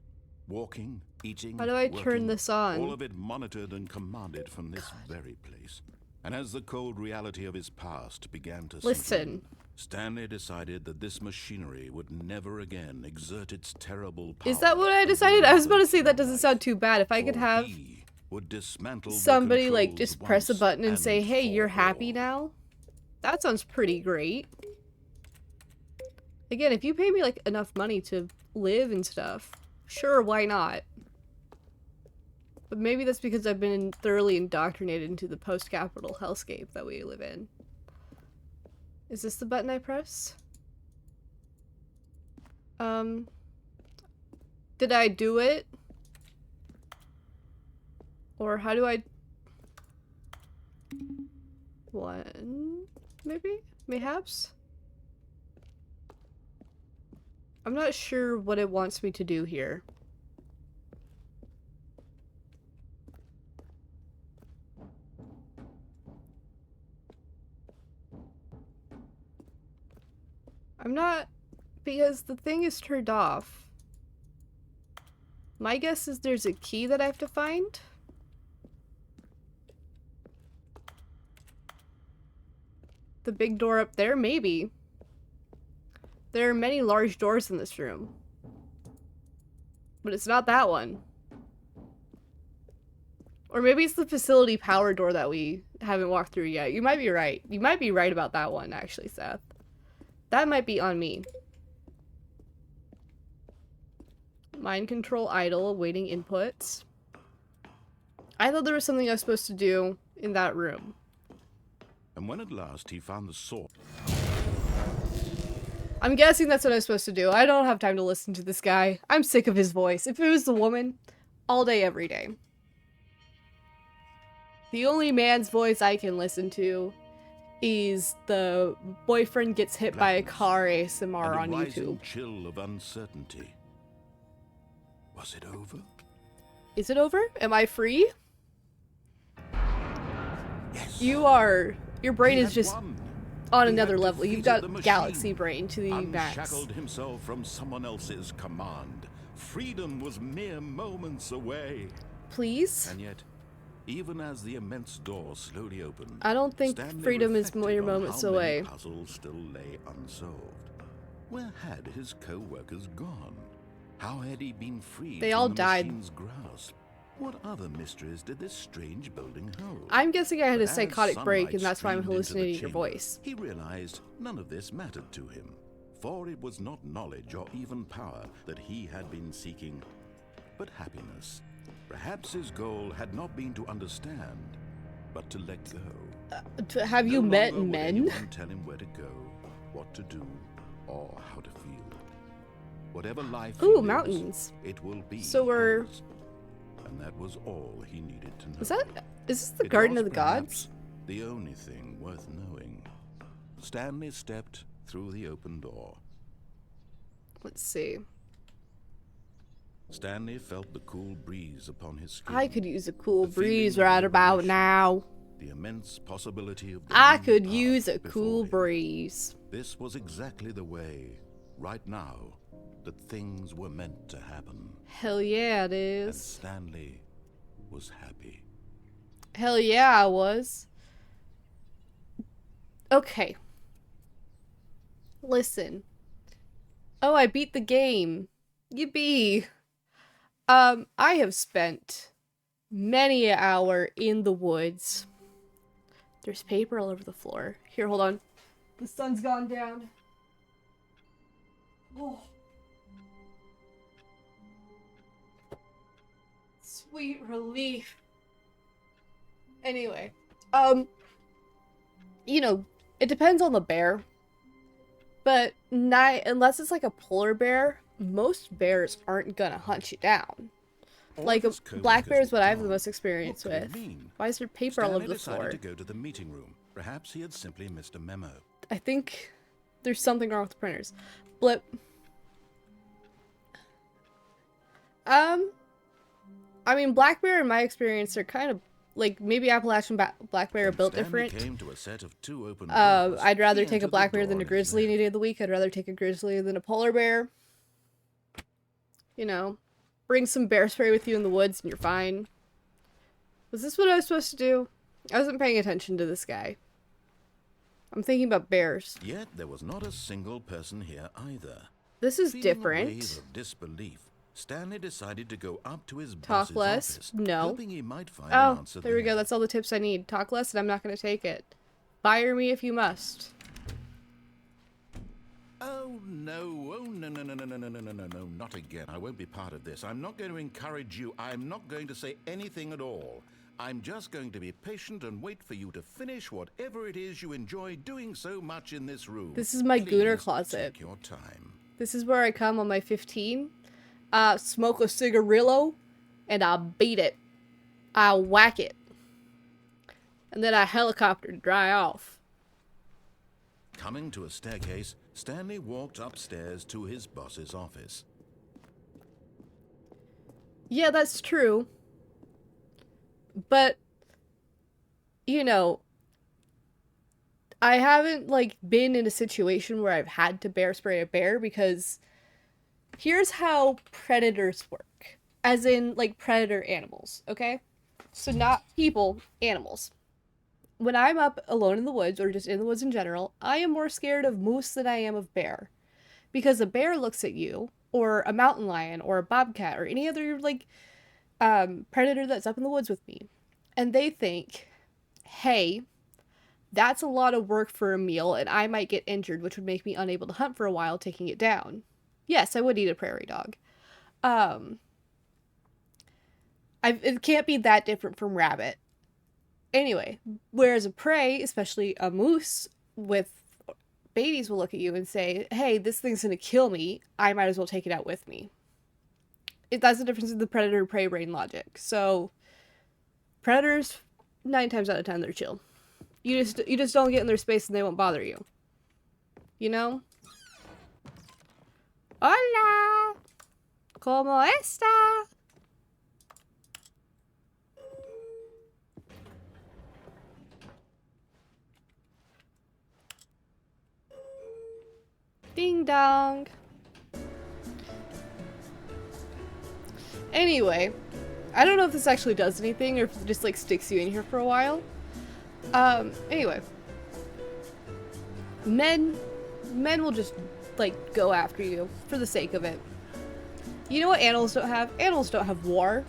Walking, eating, How do I turn working, this on? All of it monitored and commanded from this very place. And as the cold reality of his past began to sink Listen. in, Stanley decided that this machinery would never again exert its terrible power. Is that what I over decided? I was about to another's say that doesn't life. sound too bad. If I could For have he would dismantle the somebody like controls just press a once button and say, hey, for you're happy all. now? That sounds pretty great. Again, if you pay me like enough money to live and stuff, sure, why not? But maybe that's because I've been thoroughly indoctrinated into the post-capital hellscape that we live in. Is this the button I press? Did I do it? Or how do I... One, maybe? Mayhaps? I'm not sure what it wants me to do here. I'm not... Because the thing is turned off. My guess is there's a key that I have to find. The big door up there? Maybe. There are many large doors in this room. But it's not that one. Or maybe it's the facility power door that we haven't walked through yet. You might be right. You might be right about that one, actually, Seth. That might be on me. Mind control idle, awaiting inputs. I thought there was something I was supposed to do in that room. And when at last he found the sword... I'm guessing that's what I was supposed to do. I don't have time to listen to this guy. I'm sick of his voice. If it was the woman, all day, every day. The only man's voice I can listen to is the boyfriend gets hit by a car ASMR on YouTube. Chill of uncertainty. Was it over? Is it over? Am I free? Yes. Your brain He is had just won. on He another had level. You've defeated got the machine, galaxy brain to the max. Unshackled himself from someone else's command. Freedom was mere moments away. Please? And yet, even as the immense door slowly opened, I don't think Stanley freedom is reflected mere on moments how many away. puzzles still lay unsolved. Where had his co-workers gone? How had he been freed They from all the died. machine's grasp? What other mysteries did this strange building hold? I'm guessing I had But a as psychotic break, sunlight and that's why I'm streamed into the hallucinating your chamber, voice. He realized none of this mattered to him, for it was not knowledge or even power that he had been seeking, but happiness. Perhaps his goal had not been to understand, but to let go. Have you No met longer would men? anyone tell him where to go, what to do, or how to feel. Whatever life he Ooh, lives, mountains. it will be So we're... his. And that was all he needed to know. Is this the It Garden was of the perhaps Gods? the only thing worth knowing. Stanley stepped through the open door. Let's see. Stanley felt the cool breeze upon his skin. I could use a cool The feeling breeze of right about liberation. now. The immense possibility of the I new could path use a before cool him. breeze. This was exactly the way, right now, that things were meant to happen. Hell yeah, it And is. Stanley was happy. Hell yeah, I was. Okay. Listen. Oh, I beat the game. Yippee. I have spent many an hour in the woods. There's paper all over the floor. Here, hold on. The sun's gone down. Oh. Sweet relief. Anyway, you know, it depends on the bear, but not unless it's like a polar bear, most bears aren't gonna hunt you down. All Like his black bear is co-workers what were I have the gone. most experience What could with. it mean? Why is there paper all Stanley over the decided floor? to go to the meeting room. Perhaps he had simply missed a memo. I think there's something wrong with the printers. Blip. I mean, black bear in my experience are kind of like maybe Appalachian black bear are built Stanley different. came to a set of two open doors. I'd rather He take a entered the black bear door than on a his grizzly any left. day of the week. I'd rather take a grizzly than a polar bear. You know, bring some bear spray with you in the woods and you're fine. Was this what I was supposed to do? I wasn't paying attention to this guy. I'm thinking about bears. Yet there was not a single person here either. This is Feeling a wave different. of disbelief, Stanley decided to go up to his Talk boss's less? office, No. hoping he might find an Oh, answer there we go. That's all the tips I need. Talk less and I'm not going to take it. Fire me if you must. Oh no, no, not again. I won't be part of this. I'm not going to encourage you. I'm not going to say anything at all. I'm just going to be patient and wait for you to finish whatever it is you enjoy doing so much in this room. This is my gooner Please closet. Take your time. This is where I come on my 15. Smoke a cigarillo, and I beat it. I whack it. And then I helicopter to dry off. Coming to a staircase, Stanley walked upstairs to his boss's office. Yeah, that's true. But, you know, I haven't, like, been in a situation where I've had to bear spray a bear, because here's how predators work. As in, like, predator animals, okay? So not people, animals. When I'm up alone in the woods, or just in the woods in general, I am more scared of moose than I am of bear. Because a bear looks at you, or a mountain lion, or a bobcat, or any other, like, predator that's up in the woods with me, and they think, hey, that's a lot of work for a meal, and I might get injured, which would make me unable to hunt for a while, taking it down. Yes, I would eat a prairie dog. It can't be that different from rabbit. Anyway, whereas a prey, especially a moose with babies, will look at you and say, hey, this thing's gonna kill me, I might as well take it out with me. That's the difference in the predator-prey brain logic. So, predators, 9 times out of 10, they're chill. You just don't get in their space and they won't bother you. You know? Hola! ¿Cómo está? Ding dong. Anyway, I don't know if this actually does anything or if it just like sticks you in here for a while. Anyway. Men will just like go after you for the sake of it. You know what animals don't have? Animals don't have war.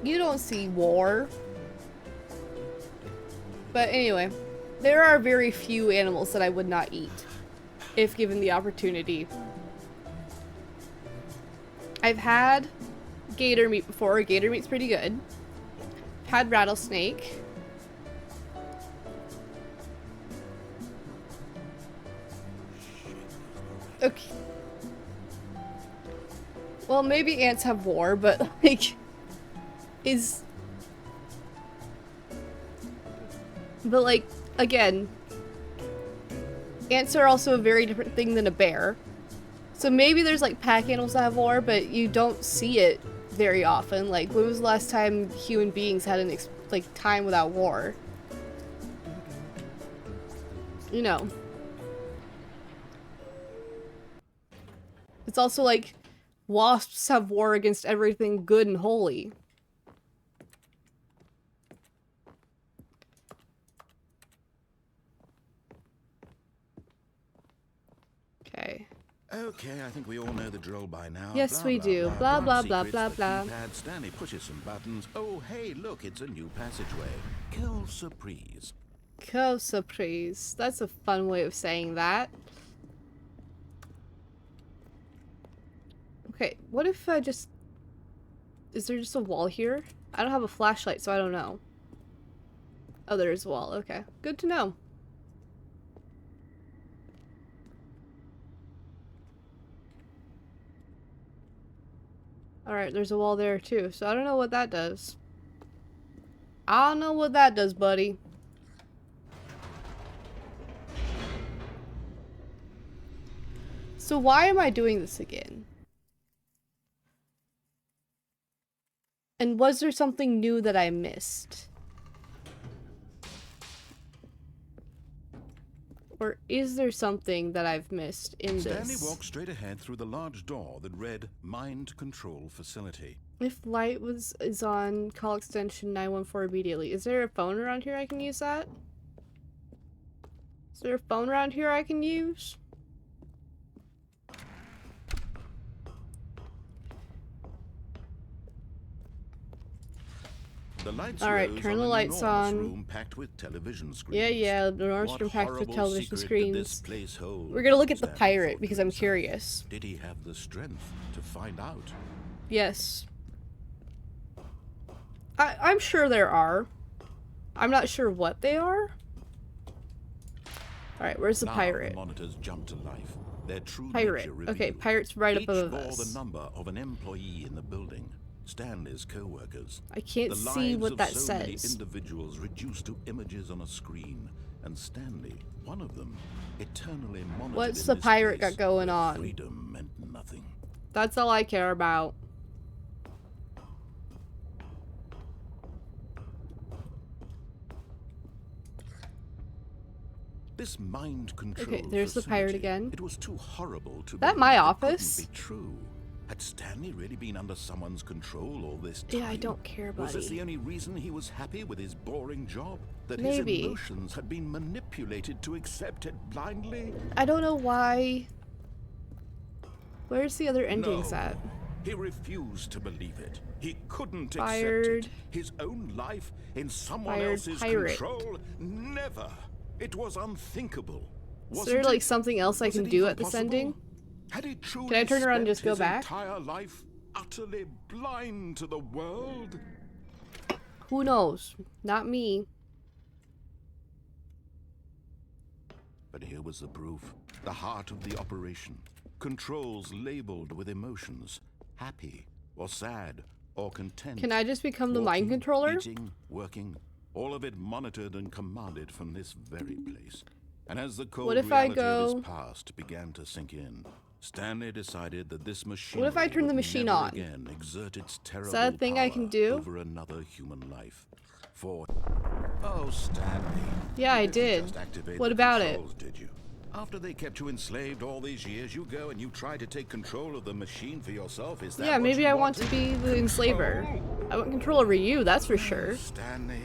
You don't see war. But anyway, there are very few animals that I would not eat if given the opportunity. I've had gator meat before. Gator meat's pretty good. I've had rattlesnake. Okay. Well, maybe ants have war, but like, but like, again, ants are also a very different thing than a bear. So maybe there's like pack animals that have war, but you don't see it very often. Like, when was the last time human beings had an time without war? You know. It's also like, wasps have war against everything good and holy. Okay. Okay, I think we all know the drill by now. Yes, we do. Blah, blah, blah, blah, blah. Stanley pushes some buttons. Oh, hey, look, it's a new passageway. Quelle surprise. Quelle surprise. That's a fun way of saying that. Okay, what if I just... Is there just a wall here? I don't have a flashlight, so I don't know. Oh, there is a wall. Okay. Good to know. Alright, there's a wall there too, so I don't know what that does. I don't know what that does, buddy. So why am I doing this again? And was there something new that I missed? Or is there something that I've missed in Stanley this? walked straight ahead through the large door that read Mind Control Facility. If light is on, call extension 914 immediately. Is there a phone around here I can use that? Is there a phone around here I can use? The lights Alright, rose turn on the an lights enormous on. Room packed with television screens. Yeah, the enormous What room packed with horrible television secret did this screens. place hold? We're gonna look at the Stanley pirate thought because to I'm himself. curious. Did he have the strength to find out? Yes. I'm sure there are. I'm not sure what they are. Alright, where's the Now pirate? the monitors jumped to life. Their true Pirate. nature revealed. Okay, pirate's right Each above bore us. the number of an employee in the building. Stanley's co-workers. I can't The see lives what of that so many says. individuals reduced to images on a screen, and Stanley, one of them, eternally monitored. What's in the this pirate place got going where on? Freedom meant nothing. That's all I care about. This mind control. Okay, there's the pirate facility, again. It was too horrible to That believe my it office? couldn't be true. Had Stanley really been under someone's control all this time? Yeah, I don't care, Was this buddy. the only reason he was happy with his boring job? That Maybe. his emotions had been manipulated to accept it blindly? I don't know why. Where's the other endings No. at? He refused to believe it. He couldn't Fired. accept it. His own life in someone Fired else's pirate. control? Never. It was unthinkable. Is Wasn't there like it? something else I Was can it do even at this possible? ending? Had he truly Can I turn around and spent just go his back? entire life utterly blind to the world? Who knows? Not me. But here was the proof. The heart of the operation. Controls labeled with emotions. Happy or sad or content. Can I just become the mind Walking, controller? Eating, working, all of it monitored and commanded from this very place. And as the cold What if I reality of go- his past began to sink in, Stanley decided that this machine. What if I turn the machine on? Again exert its terrible that a thing I power can do? over another human life. For oh, Stanley. Yeah, I you didn't did. just activate What the about it? controls, did you? After they kept you enslaved all these years, you go and you try to take control of the machine for yourself. Is that Yeah, what maybe you I want to be the enslaver. I want control over you, that's for sure. Stanley,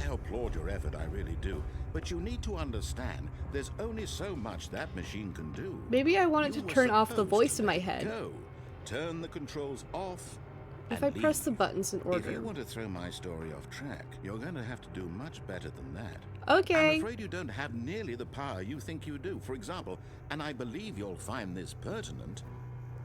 I applaud your effort, I really do. But you need to understand, there's only so much that machine can do. Maybe I want it You to were turn off the supposed voice to in my let it head. Go. Turn the controls off. If and I press leave. the buttons in If order. you want to throw my story off track, you're going to have to do much better than that. Okay. I'm afraid you don't have nearly the power you think you do. For example, and I believe you'll find this pertinent,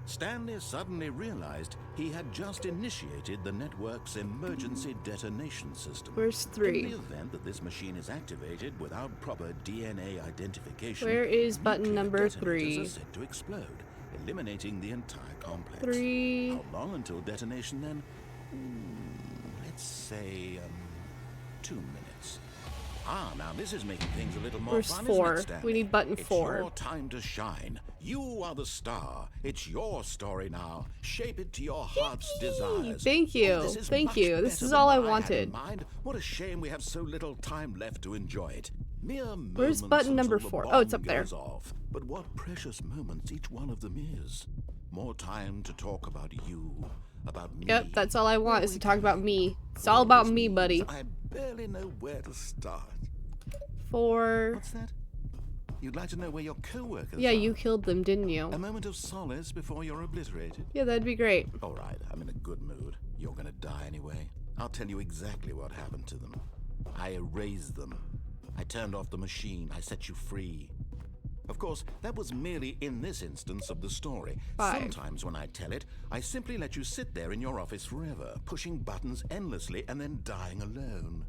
Stanley suddenly realized he had just initiated the network's emergency detonation system. Where's In 3? the event that this machine is activated without proper DNA identification, Where is button nuclear number detonators 3? are set to explode, eliminating the entire complex. 3. How long until detonation then? Let's say 2 minutes. Ah, now this is making things a little more Where's fun, 4? isn't it, Stanley? We need button It's 4. your time to shine. You are the star. It's your story now. Shape it to your heart's desires. Thank you. Oh, this is Thank much you. This better is than all I what had wanted. in mind. What a shame we have so little time left to enjoy it. Mere Where's moments button number until the 4? Oh, it's bomb up there. goes off. But what precious moments each one of them is. More time to talk about you, about me. Yep, that's all I want is to talk about me. It's all about me, buddy. I barely know where to start. 4. What's that? You'd like to know where your co-workers Yeah, are? you killed them, didn't A you? moment of solace before you're obliterated. Yeah, that'd be great. All right, I'm in a good mood. You're gonna die anyway. I'll tell you exactly what happened to them. I erased them. I turned off the machine. I set you free. Of course, that was merely in this instance of the story. 5. Sometimes when I tell it, I simply let you sit there in your office forever, pushing buttons endlessly and then dying alone.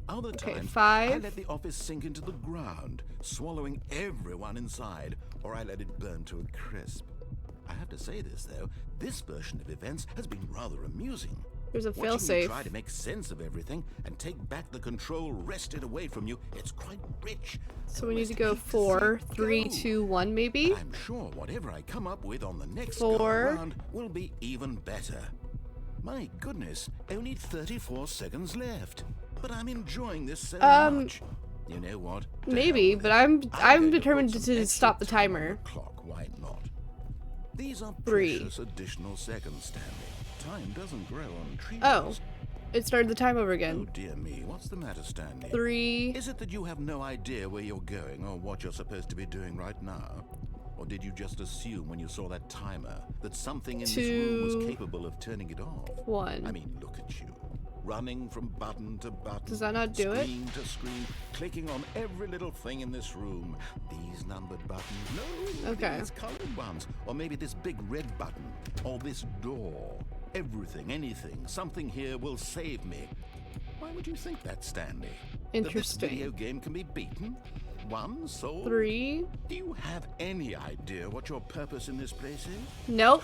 Other Okay, times, 5. I let the office sink into the ground, swallowing everyone inside, or I let it burn to a crisp. I have to say this, though, this version of events has been rather amusing. There's a Watching you failsafe. try to make sense of everything and take back the control wrested away from you, it's quite rich. So we need to go 4, 3, 2, 1, maybe? I'm sure whatever I come up with on the next 4. go-around will be even better. My goodness, only 34 seconds left. But I'm enjoying this so much. You know what? To Maybe, hell with but it. I'm going to determined put some to extra stop the time on timer. Clock, why not? These are 3. precious additional seconds, Stanley. Time doesn't grow on trees. Oh, it started the time over Oh again. dear me, what's the matter, Stanley? 3. Is it that you have no idea where you're going or what you're supposed to be doing right now? Or did you just assume when you saw that timer that something in this room was 2, capable of turning it off? 1. I mean, look at you. Running from button to button. Does that not do it? Screen to screen, clicking on every little thing in this room. These numbered buttons. No, Okay. these colored ones. Or maybe this big red button. Or this door. Everything, anything, something here will save me. Why would you think that, Stanley? That this Interesting. video game can be beaten? 1 soul? 3. Do you have any idea what your purpose in this place is? Nope.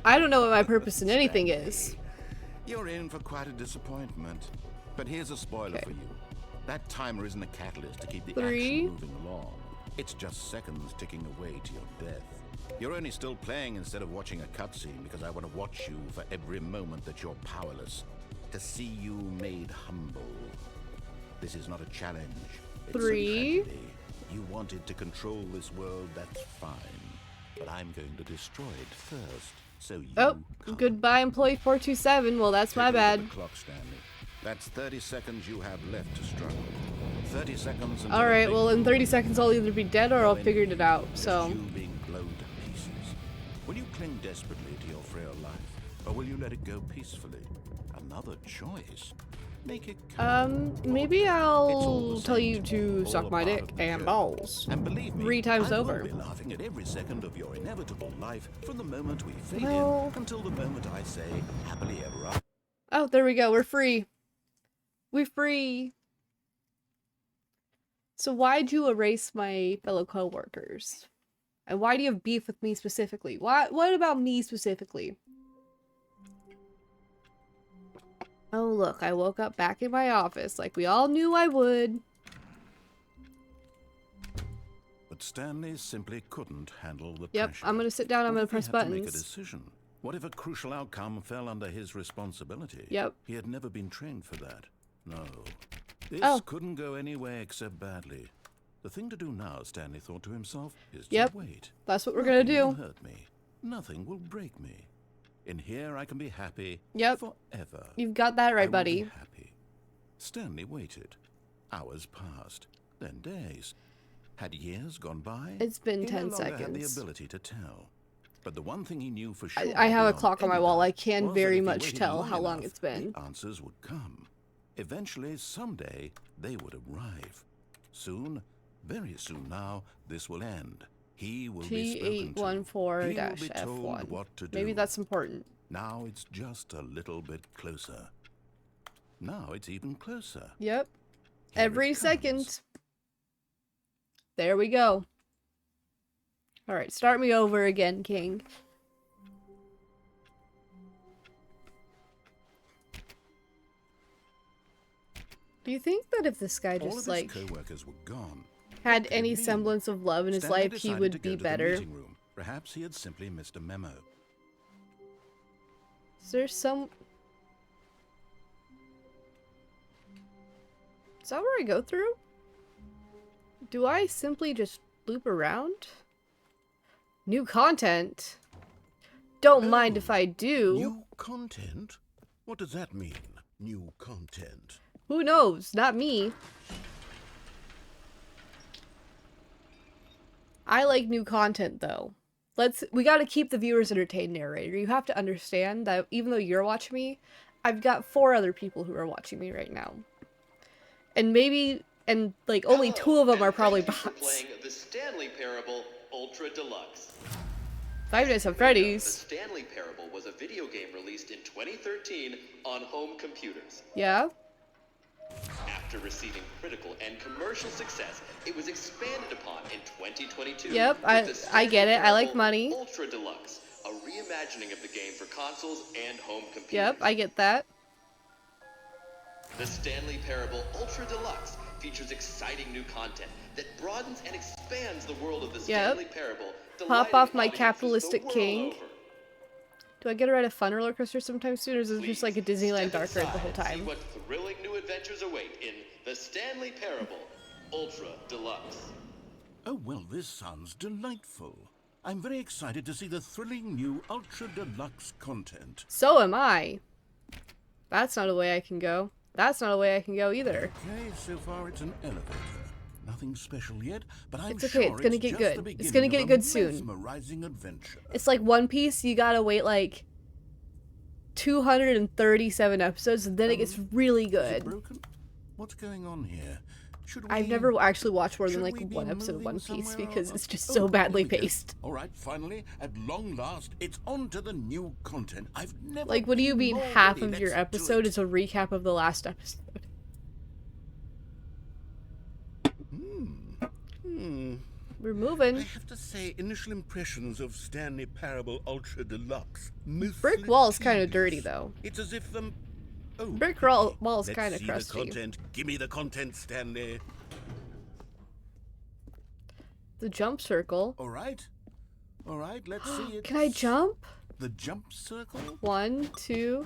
I don't know what my purpose in anything is. Stanley, you're in for quite a disappointment. But here's a spoiler for you. That timer isn't a catalyst to keep the 3. action moving along. It's just seconds ticking away to your death. You're only still playing instead of watching a cutscene because I want to watch you for every moment that you're powerless. To see you made humble. This is not a challenge. It's 3. a tragedy. You wanted to control this world, that's fine. But I'm going to destroy it first, so you Oh, can't. goodbye, employee 427. Well, that's my Take a look at bad. the clock, Stanley. That's 30 seconds you have left to struggle. 30 seconds until Alright, the well, in big 30 seconds I'll either be dead or I'll figure it out, just so... you being blown to pieces. Will you cling desperately to your frail life, or will you let it go peacefully? Another choice. Make it count. Maybe It's all I'll the tell same you me, to all suck a my part dick of the and joke. balls. And believe me, 3 times I over. will be laughing at every second of your inevitable life from the moment we fade Well- in until the moment I say happily ever after. Oh, there we go. We're free. We're free. So why'd you erase my fellow co-workers? And why do you have beef with me specifically? What about me specifically? Oh, look, I woke up back in my office like we all knew I would. But Stanley simply couldn't handle the Yep, pressure. I'm gonna sit down, I'm What gonna if he press had to make a buttons. decision? What if a crucial outcome fell under his responsibility? Yep. He had never been trained for that. No. This Oh. couldn't go any way except badly. The thing to do now, Stanley thought to himself, is Yep. to wait. That's what we're gonna Nothing will do. hurt me. Nothing will break me. In here, I can be happy Yep. forever. You've got that I right, will buddy. be happy. Stanley waited. Hours passed, then days. Had years gone by? It's been He 10 no longer had the seconds. ability to tell. But the one thing he knew for sure, I have a beyond clock on my any wall. doubt, I can was very that if he much waited tell how long enough, it's been. The answers would come. Eventually, someday, they would arrive. Soon, very soon now, this will end. He will be spoken to. He will be told T814-F1. what to do. Maybe that's important. Now it's just a little bit closer. Now it's even closer. Yep. Here Every it comes. second. There we go. Alright, start me over again, King. Do you think that if this guy All of just, his like, co-workers were gone. had What could any it mean? semblance of love in his Stanley life, he decided would to go be to the better? meeting room. Perhaps he had simply missed a memo. Is there some... Is that where I go through? Do I simply just loop around? New content? Don't mind if I do. New content? What does that mean? New content. Who knows? Not me. I like new content though. We gotta keep the viewers entertained, narrator. You have to understand that even though you're watching me, I've got 4 other people who are watching me right now. And like only 2 of them are probably Thank you for bots. playing the Stanley Parable Ultra Deluxe. Five Nights at The Freddy's. Stanley Parable was a video game released in 2013 on home computers. Yeah? After receiving critical and commercial success, it was expanded upon in 2022. Yep, with the I get it. I like Parable money. Ultra Deluxe, a reimagining of the game for consoles and home computers. Yep, I get that. The Stanley Parable Ultra Deluxe features exciting new content that broadens and expands the world of the Stanley Parable. Pop delighting off my audiences capitalistic the world king. over. Do I get to ride a fun roller coaster sometime soon, or is it just like a Please Disneyland step dark ride the inside whole and See time? what thrilling new adventures await in the Stanley Parable Ultra Deluxe. Oh, well, this sounds delightful. I'm very excited to see the thrilling new Ultra Deluxe content. So am I. That's not a way I can go. That's not a way I can go either. Okay, so far it's an elevator. Nothing special yet, but I'm It's okay, sure it's gonna get just good. the It's gonna beginning get of good a soon. mesmerizing adventure. It's like One Piece, you gotta wait like 237 episodes, and then it gets really Is it good. broken? What's going on here? Should we... I've never actually watched more than should like we be one episode of moving One Piece somewhere because or- it's just Oh, so here badly we go. paced. All right, finally, at long last, it's on to the new content. I've never Like, what do you been mean more half ready. of your Let's do episode it. is a recap of the last episode? We're I moving. have to say, initial impressions of Stanley Parable Ultra Deluxe. Mostly Brick wall's kind of tedious. dirty, though. It's as if oh, Brick pity. wall's Let's kind of see crusty. the content. Give me the content, Stanley. The jump circle. All right, let's see it. Can I jump? The jump circle? 1, 2.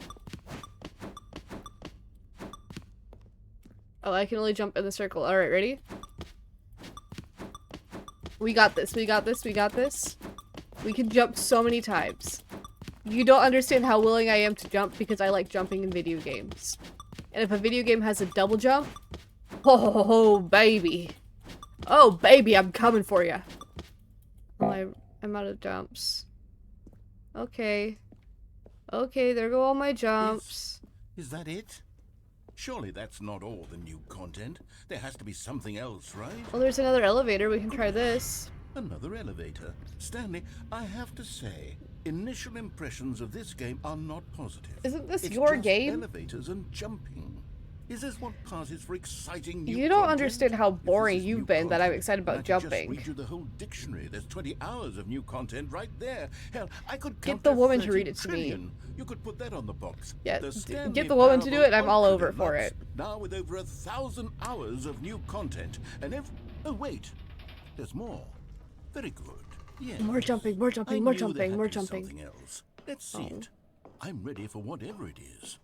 Oh, I can only jump in the circle. Alright, ready? We got this, we got this, we got this. We can jump so many times. You don't understand how willing I am to jump because I like jumping in video games. And if a video game has a double jump, oh baby. Oh baby, I'm coming for you. Oh, I'm out of jumps. Okay. Okay, there go all my jumps. Is that it? Surely that's not all the new content. There has to be something else, right? Well, there's another elevator. We can try this. Another elevator. Stanley, I have to say, initial impressions of this game are not positive. Isn't this It's your just game? Elevators and jumping. Is this what passes for exciting new You don't content? understand how If this boring is you've new been that I'm content, excited about I could just jumping. read you the whole dictionary. There's 20 hours of new content right there. Hell, I could Get count the to woman to 30 read it to me. trillion. You could put that on the box. Yeah, The Stanley get the woman to do Parable it, I'm all Ultra over for Deluxe, it. Now with over 1,000 hours of new content. And oh wait, there's more. Very good. Yes. More jumping, more I jumping, more knew there jumping, had more to be jumping. something else. Let's see Oh. it. I'm ready for whatever it is.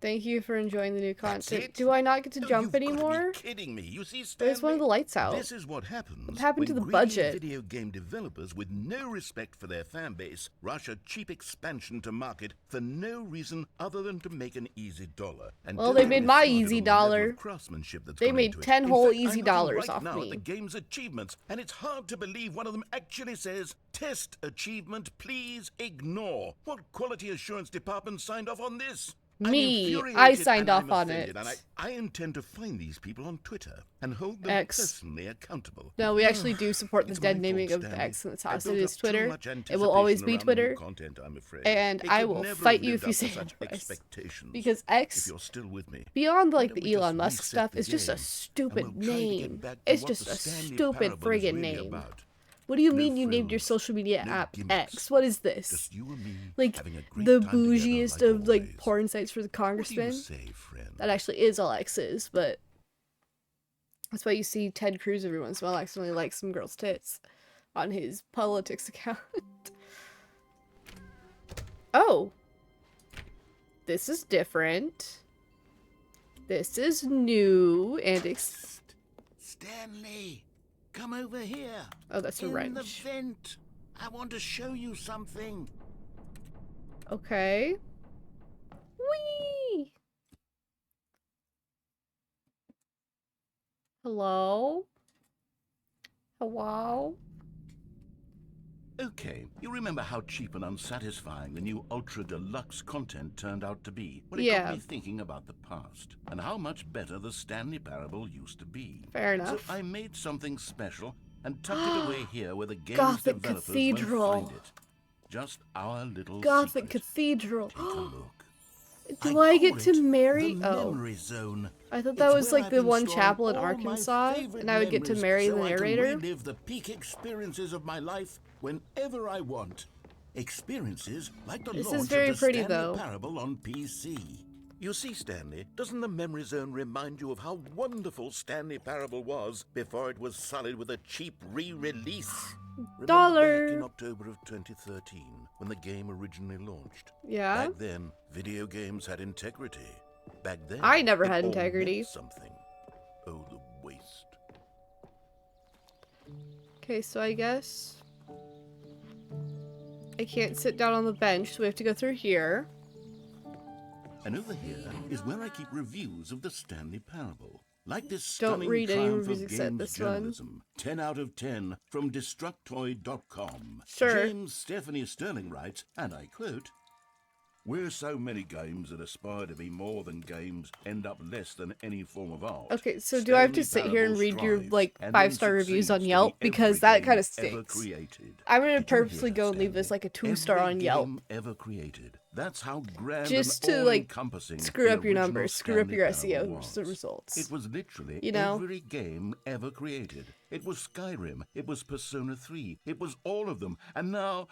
Thank you for enjoying the new That's content. it? Do I not get to Oh, jump you've gotta anymore? be kidding me. You see, Stanley, There's one of the lights out. This is what happens. What happened to when the greedy budget? Video game developers with no respect for their fan base rush a cheap expansion to market for no reason other than to make an easy dollar. And Well, don't they get made me my started easy on the level dollar. of craftsmanship that's They gone made into it. 10 In whole fact, easy I'm looking dollars right off now me. at the game's achievements, and it's hard to believe one of them actually says, "Test achievement, please ignore." What quality assurance department signed off on this? I'm Me. infuriated I signed and off I'm on offended, it. And I intend to find these people on Twitter and hold them X. personally accountable. No, we actually do support the It's dead my naming fault, of Stanley. X in this I house. It built is up too Twitter. much It will always anticipation be around the new Twitter. content, I'm afraid. And It I could will never fight have you lived if you up to say such otherwise. expectations. Because If X, you're still with me, beyond why like don't the we just Elon Musk reset stuff, the it's just a game, stupid and we'll try to get name. back to It's what just the a Stanley stupid Parable is friggin' really name. about. What do you No mean you named your frills, social media no app gimmicks, X? What is this? Just you and me Like having a great the time together bougiest like of like always. porn sites for the What do you congressman? say, friend? That actually is all X is, but that's why you see Ted Cruz every once in a while accidentally like some girl's tits on his politics account. Oh. This is different. This is new and Stanley, come over here. oh, that's a In the wrench. vent. I want to show you something. Okay. Whee! Hello? Hello? Okay, you remember how cheap and unsatisfying the new Ultra Deluxe content turned out to be? Well, it Yeah. got me thinking about the past and how much better the Stanley Parable used to be. Fair enough. So I made something special and tucked it away here where the game's Gothic developers Cathedral. won't find it. Just our little Gothic secret. Cathedral. Take a look. Do I get call to it marry? the Oh. Memory Zone. I thought that It's was where like I've the been one storing chapel in all my Arkansas, favorite and I would get to memories marry so the I can narrator. relive the peak experiences of my life whenever I want. Experiences like the This is launch very of the pretty, Stanley though. Parable on PC. You see, Stanley, doesn't the Memory Zone remind you of how wonderful Stanley Parable was before it was sullied with a cheap re-release? Remember Dollar. back in October of 2013, when the game originally launched? Yeah? Back then, video games had integrity. Back then, I never it had all integrity. meant something. Oh, the waste. Okay, so I guess I can't sit down on the bench, so we have to go through here. And over here is where I keep reviews of the Stanley Parable. Like this Don't stunning read any triumph reviews of except games this one. journalism. 10 out of 10 from Destructoid.com. Sure. James Stephanie Sterling writes, and I quote, "Where so many games that aspire to be more than games end up less than any form of art. Okay, so do I have to Stanley sit here and Parable read your, strives like, and 5-star then reviews on succeeds to Yelp? be Because every that game kinda ever stinks. created." I'm gonna Did you hear purposely that, go and leave Stanley? this like a 2-star Every on Yelp. game ever created. That's how grand Just and to, like, all-encompassing screw the up your original numbers, screw up Stanley your Parable SEO was. results. It was literally You know? every game ever created. It was Skyrim. It was Persona 3. It was all of them. And now,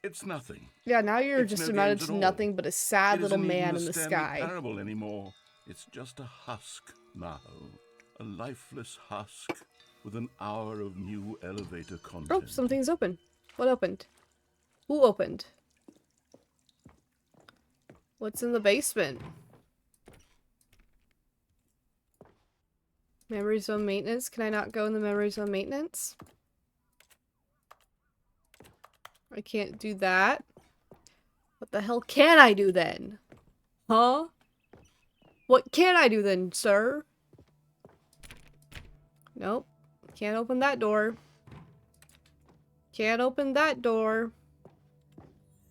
it's nothing. Yeah, now you're It's just no amounted games to at all. nothing but a sad It little isn't even man the in the Stanley sky. Parable anymore. It's just a husk now. A lifeless husk with an hour of new elevator content. Oh, something's open. What opened? Who opened? What's in the basement? Memory zone maintenance? Can I not go in the memory zone maintenance? I can't do that. What the hell can I do then? Huh? What can I do then, sir? Nope. Can't open that door. Can't open that door.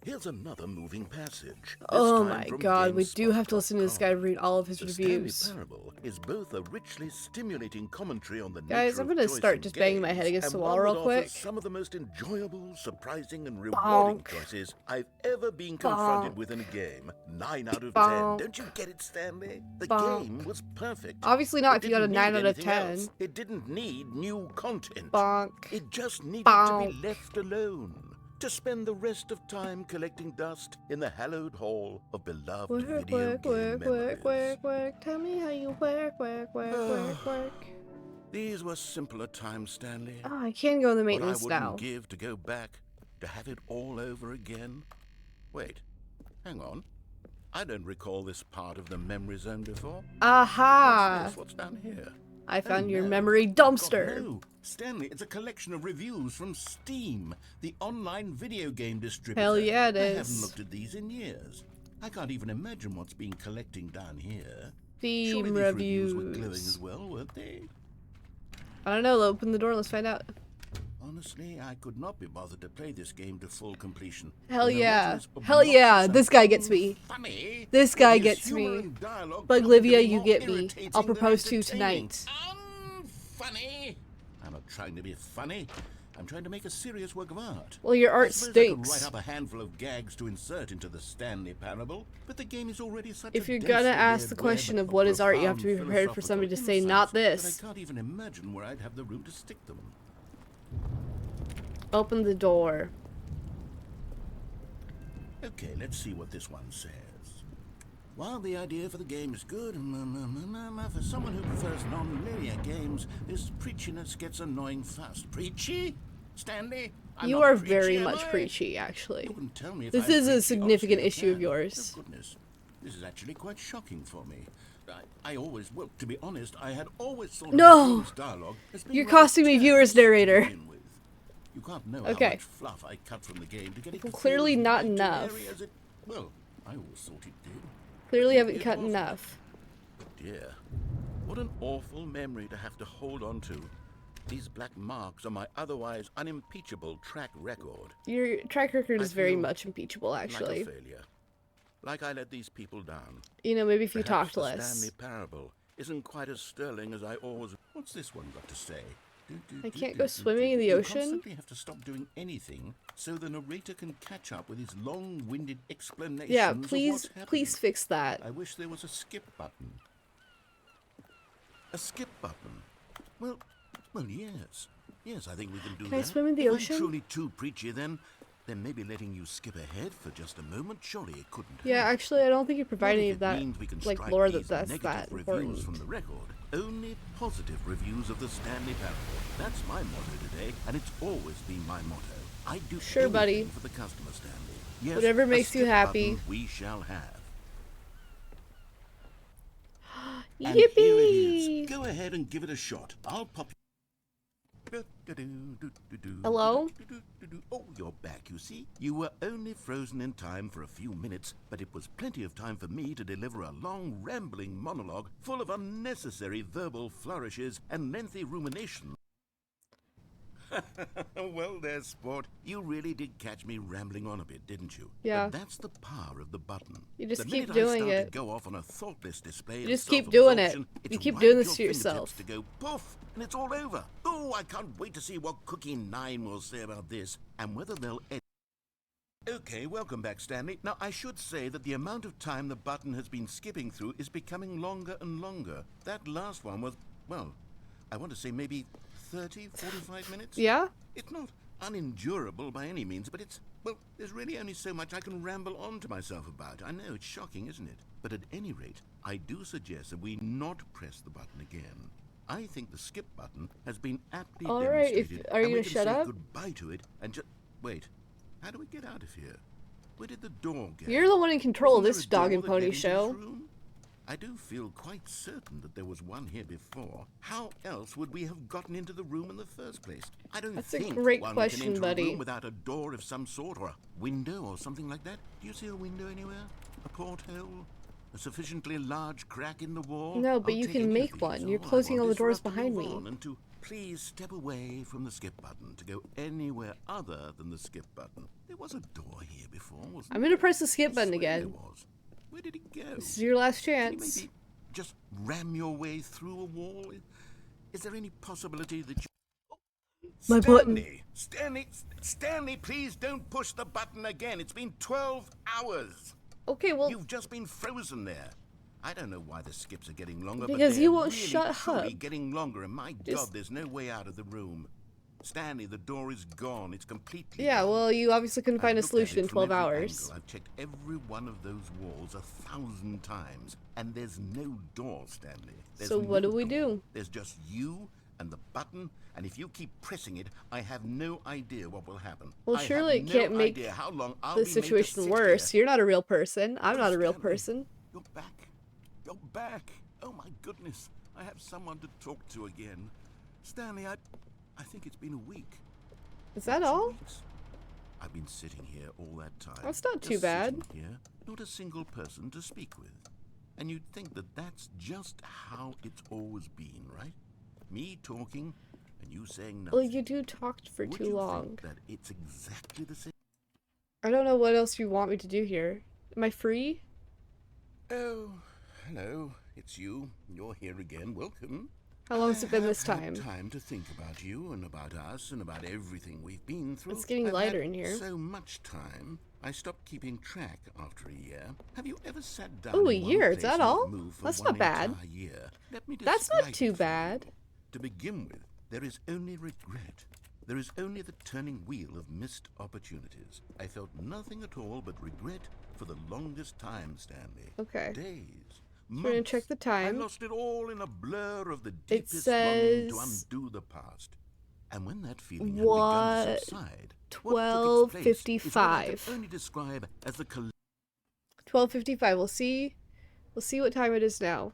Here's another moving passage. Oh my god, we do have to listen to this guy GameSpot.com. read all of his The reviews. Stanley Parable is both a richly stimulating commentary on the Guys, nature I'm of gonna choice start in just banging my head games, against the and wall one real that quick. offers some of the most enjoyable, surprising, and rewarding Bonk. choices I've ever been confronted Bonk. with in a game. 9 out of Bonk. 10. Don't you get it, Stanley? The Bonk. game was perfect. Obviously not It if you got a didn't 9 need out of anything 10. else. It didn't need new content. Bonk. It just needed Bonk. to be left alone. To spend the rest of time collecting dust in the hallowed hall of beloved Work, video work, game work, memories. work, work, work. Tell me how you work, work, work, work, work. These were simpler times, Stanley. Oh, I can go in the What I maintenance wouldn't now. give to go back, to have it all over again. Wait, hang on. I don't recall this part of the memory zone before. Aha! What's this? What's down here? I found your no. memory God, dumpster. no. Stanley, it's a collection of reviews from Steam, the online video game distributor. Hell yeah, it I is. haven't looked at these in years. I can't even imagine what's been collecting down here. Steam Surely these reviews were glowing reviews. as well, weren't they? I don't know, open the door, let's find out. Honestly, I could not be bothered to play this game to full completion. Hell The yeah. narrative is Hell yeah, obnoxious this guy and gets me. funny. This guy His gets humor me. and dialogue But couldn't Olivia, be you more get me. irritating I'll than propose to you entertaining. tonight. Funny. I'm not trying to be funny. I'm trying to make a serious work of art. Well, your I art suppose I could stinks. write up a handful of gags to insert into the Stanley Parable, but the game is already such If a you're densely gonna ask layered the question web of what is art, you have to be profound prepared for somebody to say, "Not philosophical this." insights that I can't even imagine where I'd have the room to stick them. Open the door. Okay, let's see what this one says. While the idea for the game is good, for someone who prefers non-linear games, this preachiness gets annoying fast. Preachy? Stanley? I'm You not are preachy, very am much I? preachy, actually. You can tell me if This I'm is a preachy, significant obviously issue you of can. yours. Oh, goodness. This is actually quite shocking for me. I always, well, to be honest, I had always thought No! of the game's dialogue as being You're rather costing me viewers, terse to narrator. begin with. You can't know Okay. how much fluff I cut from the game to get it to feel Clearly as not light and enough. airy as it, well, I always thought it did. Clearly haven't It cut wasn't. enough. Dear, what an awful memory to have to hold on to. These black marks are my otherwise unimpeachable track record. Your track record I is very feel much impeachable, actually. Like a failure. Like I let these people down. You know, maybe if you Perhaps talked the less. Stanley Parable isn't quite as sterling as I always... What's this one got to say? I can't go swimming in the ocean? You constantly have to stop doing anything so the narrator can catch up with his long-winded explanations Yeah, of please, what's happening. please fix that. I wish there was a skip button. A skip button? Well, yes. Yes, I think we can do Can that. I swim in the If ocean? I'm truly too preachy, then maybe letting you skip ahead for just a moment, surely it couldn't Yeah, hurt. actually, I don't think you provide What any if of it that, means we can like, strike lore these that's negative that reviews important. from the record? Only positive reviews of the Stanley Parable. That's my motto today, and it's always been my motto. I do Sure, buddy. anything for the customer, Stanley. Yes, Whatever a makes you skip happy. button we shall have. And here it Yippee! is. Go ahead and give it a shot. I'll pop. Hello? Oh, you're back, you see. You were only frozen in time for a few minutes, but it was plenty of time for me to deliver a long, rambling monologue full of unnecessary verbal flourishes and lengthy rumination. Well there, sport. You really did catch me rambling on a bit, didn't you? Yeah. But that's the power of the button. You just The keep minute I doing start it. To go off on a thoughtless display You of just keep doing it. self-absorption, You it's keep right doing at this your to yourself. fingertips to go poof, and it's all over. Oh, I can't wait to see what Cookie 9 will say about this, and whether they'll edit Okay, welcome back, Stanley. Now, I should say that the amount of time the button has been skipping through is becoming longer and longer. That last one was, well, I want to say maybe 30, 45 minutes? Yeah? It's not unendurable by any means, but it's, well, there's really only so much I can ramble on to myself about. I know, it's shocking, isn't it? But at any rate, I do suggest that we not press the button again. I think the skip button has been aptly All right, demonstrated. are you and we gonna can shut say up? goodbye to it and just... Wait, how do we get out of here? Where did the door go? You're the one in control of Wasn't this there a dog door and that pony led into this show. room? I do feel quite certain that there was one here before. How else would we have gotten into the room in the first place? I don't That's a think great one question, can enter buddy. a room without a door of some sort, or a window or something like that. Do you see a window anywhere? A porthole? A sufficiently large crack in the wall? No, but I'll you take can any of make these. one. You're All I closing want all the is for doors us to behind move me. on and to please step away from the skip button, to go anywhere other than the skip button. There was a door here before, wasn't there? I'm gonna press the skip I button swear again. there was. Where did it go? This is your last Can you chance. maybe just ram your way through a wall? Is there any possibility that you... My button. Stanley, please don't push the button again. It's been 12 hours. Okay, well, You've just been frozen there. I don't know why the skips are getting longer, Because but they're you won't really, shut truly up. getting longer, and my Just- God, there's no way out of the room. Stanley, the door is gone. It's completely yeah, gone. well, you obviously couldn't find a I've looked at solution in it from 12 every hours. angle. I've checked every one of those walls 1,000 times, and there's no door, Stanley. There's So what no do we door. do? There's just you and the button, and if you keep pressing it, I have no idea what will happen. Well, I have surely it no can't make idea how long I'll the be made to situation sit worse. here. You're not a real person. I'm Oh, not a real Stanley, person. You're back. You're back. Oh my goodness. I have someone to talk to again. Stanley, I think it's been a week. Is that 2 all? weeks. I've been sitting here all that time. That's not too just bad. sitting Here, not a single person to speak with. And you'd think that that's just how it's always been, right? Me talking and you saying nothing. Well, you do talk for Would too you long. think that it's exactly the same? I don't know what else you want me to do here. Am I free? Oh, hello. It's you. You're here again. Welcome. How long has it been I this have had time? time to think about you and about us and about everything we've been through. It's getting I've lighter had in here. So much time. I stopped keeping track after a year. Have you ever sat down? Ooh, a in one year? Is place that and all? moved for That's one not bad. entire year? Let me That's not describe too it for you. bad. To begin with, there is only regret. There is only the turning wheel of missed opportunities. I felt nothing at all but regret for the longest time, Stanley. Okay. Days. We're gonna months. check the time. I lost it all in a blur of the deepest says- longing to undo the past. And when that feeling had What? begun to subside, what took its place is what I can 12:55. only describe as the 12:55. We'll see what time it is now.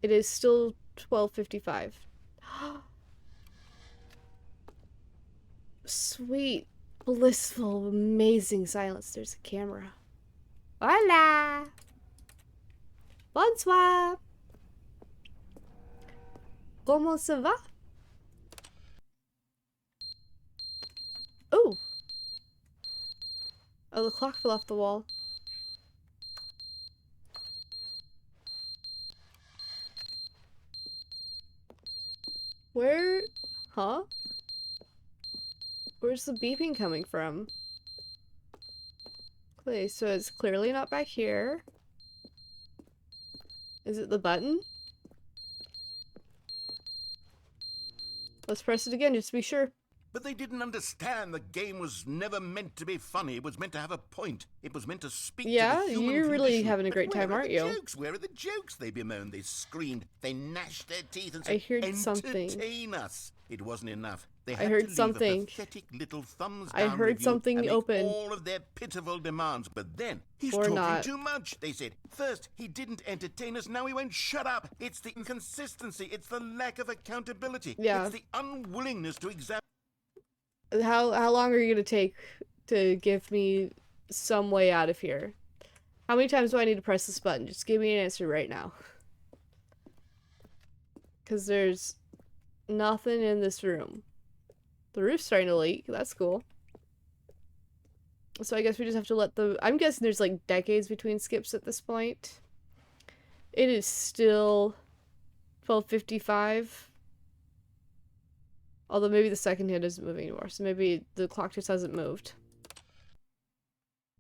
It is still 12:55. Sweet, blissful, amazing silence. There's a camera. Hola. Bonsoir. Comment ça va? Oh. Oh, the clock fell off the wall. Where? Huh? Where's the beeping coming from? Okay, so it's clearly not back here. Is it the button? Let's press it again just to be sure. But they didn't understand the game was never meant to be funny. It was meant to have a point. It was meant to speak Yeah, to the human you're really condition. having a But great where time, are aren't the you? Jokes? Where are the jokes? They bemoaned, they screamed, they gnashed their teeth and I said, heard something. entertain us. It wasn't enough. They I had heard to leave something. a pathetic little thumbs I down heard review something and make open. all of their pitiful demands. But then, he's Or talking not. too much, they said. First, he didn't entertain us, now he won't shut up. It's the inconsistency, it's the lack of accountability. Yeah. It's the unwillingness to examine. How long are you gonna take to give me some way out of here? How many times do I need to press this button? Just give me an answer right now. Because there's nothing in this room. The roof's starting to leak. That's cool. So I guess we just have to let the... I'm guessing there's like decades between skips at this point. It is still 12:55. Although maybe the second hand isn't moving anymore, so maybe the clock just hasn't moved.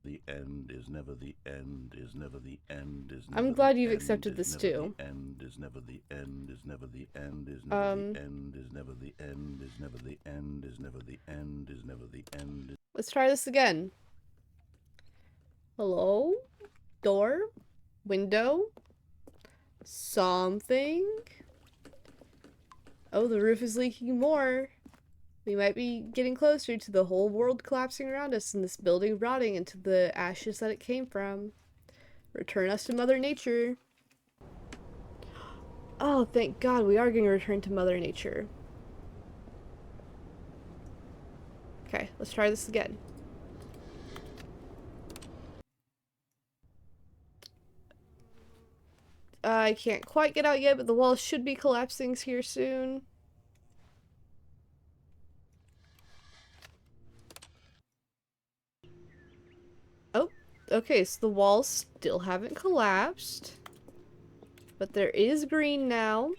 The end is never the end, is never the end, is never I'm the glad you've end, accepted is this never too. The end is never the end, is never the end, is never the end, is never the end, is never the end, is never the end, is never the end. Let's try this again. Hello? Door? Window? Something? Oh, the roof is leaking more. We might be getting closer to the whole world collapsing around us and this building rotting into the ashes that it came from. Return us to Mother Nature. Oh, thank God we are going to return to Mother Nature. Okay, let's try this again. I can't quite get out yet, but the walls should be collapsing here soon. Oh, okay, so the walls still haven't collapsed. But there is green now.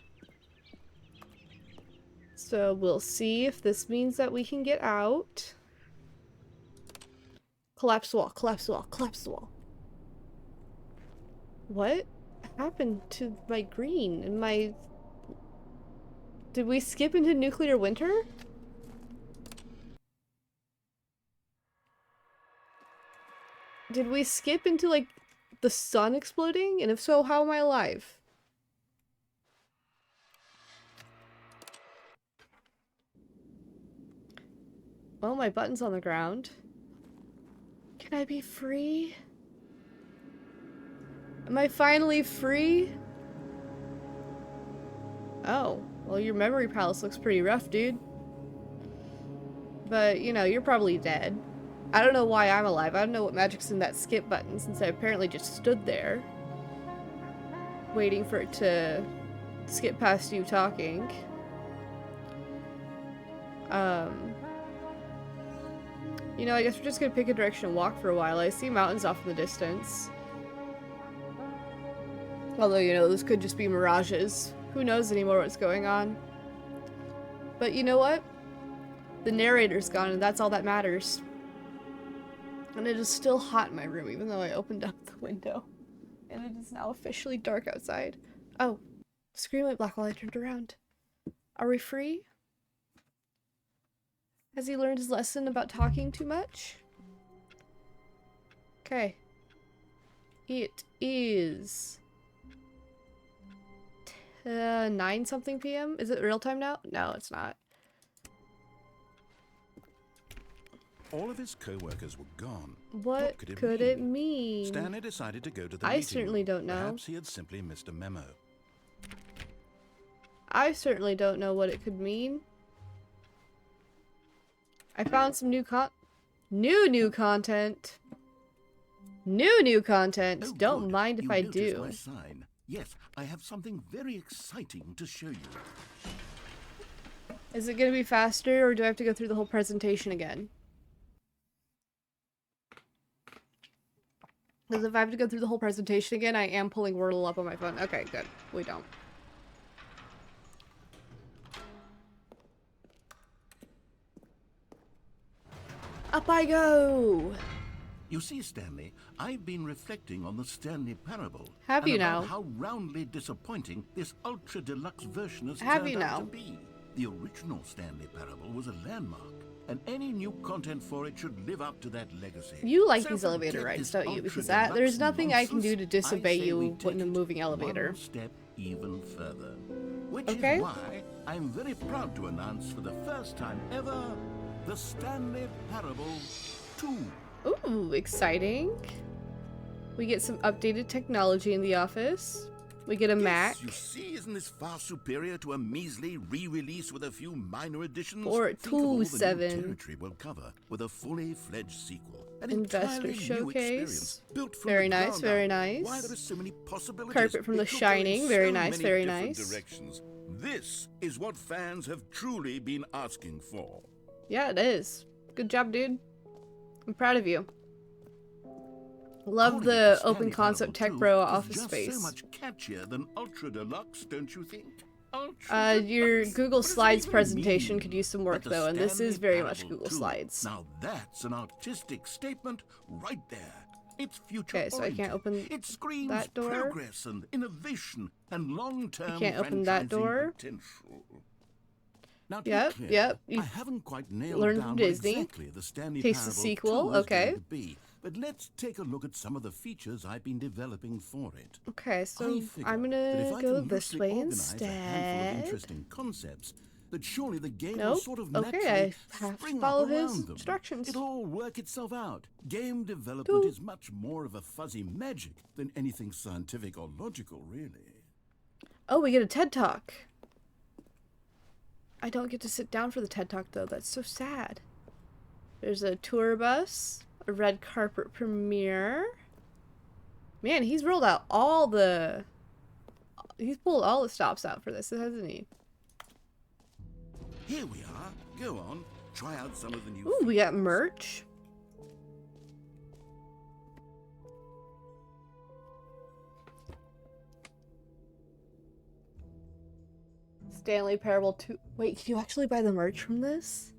So we'll see if this means that we can get out. Collapse the wall, collapse the wall, collapse the wall. What happened to my green and my... Did we skip into nuclear winter? Did we skip into, like, the sun exploding? And if so, how am I alive? Well, my button's on the ground. Can I be free? Am I finally free? Oh, well, your memory palace looks pretty rough, dude. But, you know, you're probably dead. I don't know why I'm alive. I don't know what magic's in that skip button, since I apparently just stood there waiting for it to skip past you talking. You know, I guess we're just gonna pick a direction and walk for a while. I see mountains off in the distance. Although, you know, this could just be mirages. Who knows anymore what's going on? But you know what? The narrator's gone, and that's all that matters. And it is still hot in my room, even though I opened up the window. And it is now officially dark outside. Oh, the screen went black while I turned around. Are we free? Has he learned his lesson about talking too much? Okay. It is 9 something p.m. Is it real time now? No, it's not. All of his co-workers were gone. What could it mean? Stanley decided to go to the I meeting certainly room. don't know. Perhaps he had simply missed a memo. I certainly don't know what it could mean. I found some new content. New content. Oh, Don't good. mind if You I noticed do. my sign. Yes, I have something very exciting to show you. Is it gonna be faster, or do I have to go through the whole presentation again? Because if I have to go through the whole presentation again, I am pulling Wordle up on my phone. Okay, good. We don't. Up I go! You see, Stanley, I've been reflecting on the Stanley Parable. Have and you about now? how roundly disappointing this ultra-deluxe version has Have turned you out now? to be. The original Stanley Parable was a landmark, and any new content for it should live up to that legacy. You like So these elevator forget rides, this don't you? Because ultra-deluxe there's nothing I can do to nonsense. disobey I say we you take in a it moving elevator. one step even further. Which Okay. is why I'm very proud to announce for the first time ever, the Stanley Parable 2. Ooh, exciting. We get some updated technology in the office. We get a Mac. This, you see, isn't this far superior to a measly re-release with a few minor additions? Or Think of all the new 2.7. territory we'll cover with a fully fledged sequel. An Investor entirely new showcase. experience, built from Very the nice, ground very up. nice. Why there are so many possibilities. Carpet from The It could go in Shining. Very so nice, many very different nice. directions. This is what fans have truly been asking for. Yeah, it is. Good job, dude. I'm proud of you. Love Calling it the Stanley open concept Parable tech 2 bro is office just space. so much catchier than Ultra Deluxe, don't you think? Your Ultra-deluxe. Google What does it Slides even presentation mean? could use some work But the though, and this Stanley is very much Parable Google too. Slides. Now that's an artistic statement right there. It's future Okay, so I can't open It screams that door. progress and innovation and long-term I can't open that franchising door. potential. Now, to be Yep, clear, yep, I you haven't quite nailed learned down from what Disney. exactly the Stanley Takes the Parable sequel, 2 is okay. going to be. But let's take a look at some of the features I've been developing for it. Okay, so I figure I'm that if gonna I go can this loosely way organize a handful of instead. interesting concepts, that surely the game will Nope. sort of Okay, naturally I have to spring follow up his around them. instructions. It'll all work itself out. Game development Cool. is much more of a fuzzy magic than anything scientific or logical, really. Oh, we get a TED Talk. I don't get to sit down for the TED Talk though. That's so sad. There's a tour bus, a red carpet premiere. Man, he's rolled out all the... He's pulled all the stops out for this, hasn't he? Here we are. Go on. Try out some of the new Ooh, we got merch. Stanley Parable 2. Wait, can you actually buy the merch from this?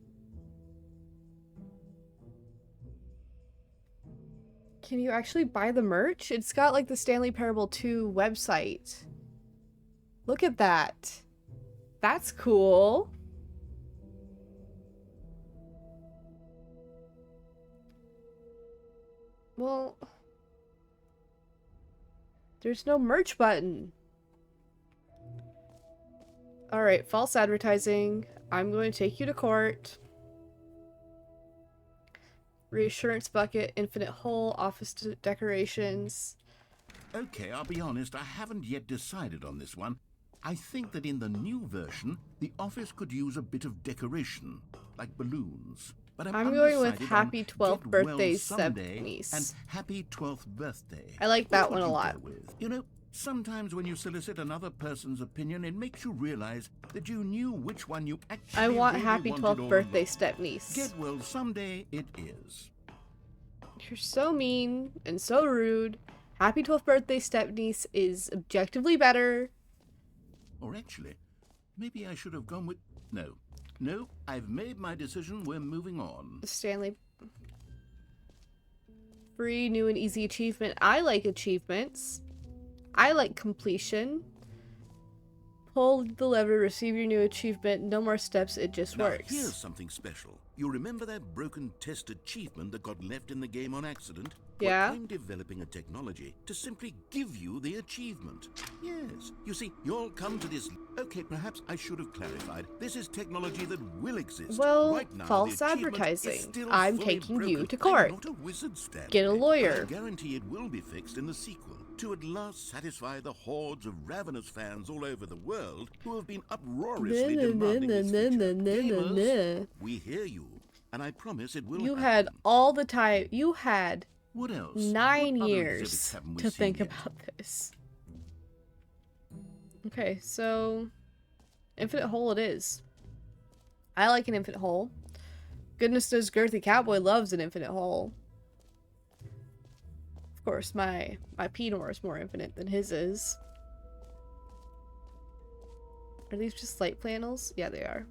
Can you actually buy the merch? It's got like the Stanley Parable 2 website. Look at that. That's cool. Well, there's no merch button. Alright, false advertising. I'm going to take you to court. Reassurance bucket, infinite hole, office decorations. Okay, I'll be honest, I haven't yet decided on this one. I think that in the new version, the office could use a bit of decoration, like balloons. But I'm going with undecided Happy on 12th Get Birthday, Well Someday Step-niece. and Happy 12th Birthday. I like that Which one would a you lot. go with? You know, sometimes when you solicit another person's opinion, it makes you realize that you knew which one you actually I want really Happy wanted 12th all Birthday, along. Step-niece. Get Well Someday it is. You're so mean and so rude. Happy 12th Birthday, Step-niece is objectively better. Or actually, maybe I should have gone with... No, I've made my decision. We're moving on. Stanley. Free, new, and easy achievement. I like achievements. I like completion. Pull the lever, receive your new achievement. No more steps, it just Now, works. here's something special. You remember that broken test achievement that got left in the game on accident? Yeah. Well, I'm developing a technology to simply give you the achievement. Yes. You see, you'll come to this... Okay, perhaps I should have clarified. This is technology that will exist. Well, right now, false the achievement is advertising. still I'm fully taking broken. you to court. I'm not a wizard, Stanley. Get a lawyer. But I guarantee it will be fixed in the sequel to at last satisfy the hordes of ravenous fans all over the world who have been uproariously demanding this feature. Gamers, we hear you, and I promise it will You happen. had all the time. You had What else? 9 What other years exhibits haven't we to seen think yet? about this. Okay, so infinite hole it is. I like an infinite hole. Goodness knows Girthy Cowboy loves an infinite hole. Of course, my Pinor is more infinite than his is. Are these just light panels? Yeah, they are.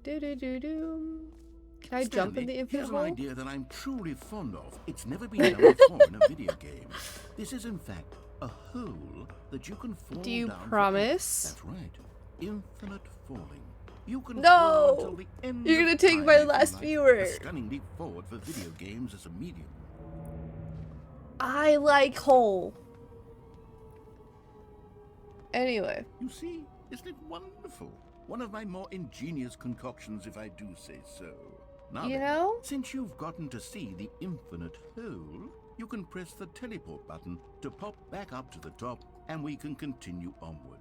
Do do do do. Can I jump in the infinite here's hole? an idea that I'm truly fond of. It's never been done before in a video game. This is, in fact, a hole that you can fall Do you down forever. promise? That's right. Infinite falling. You can No! fall until the end You're of gonna take time my if you last like. viewer. A stunning leap forward for video games as a medium. I like hole. Anyway. You see, isn't it wonderful? One of my more ingenious concoctions, if I do say so. Now You then, know? since you've gotten to see the infinite hole, you can press the teleport button to pop back up to the top, and we can continue onward.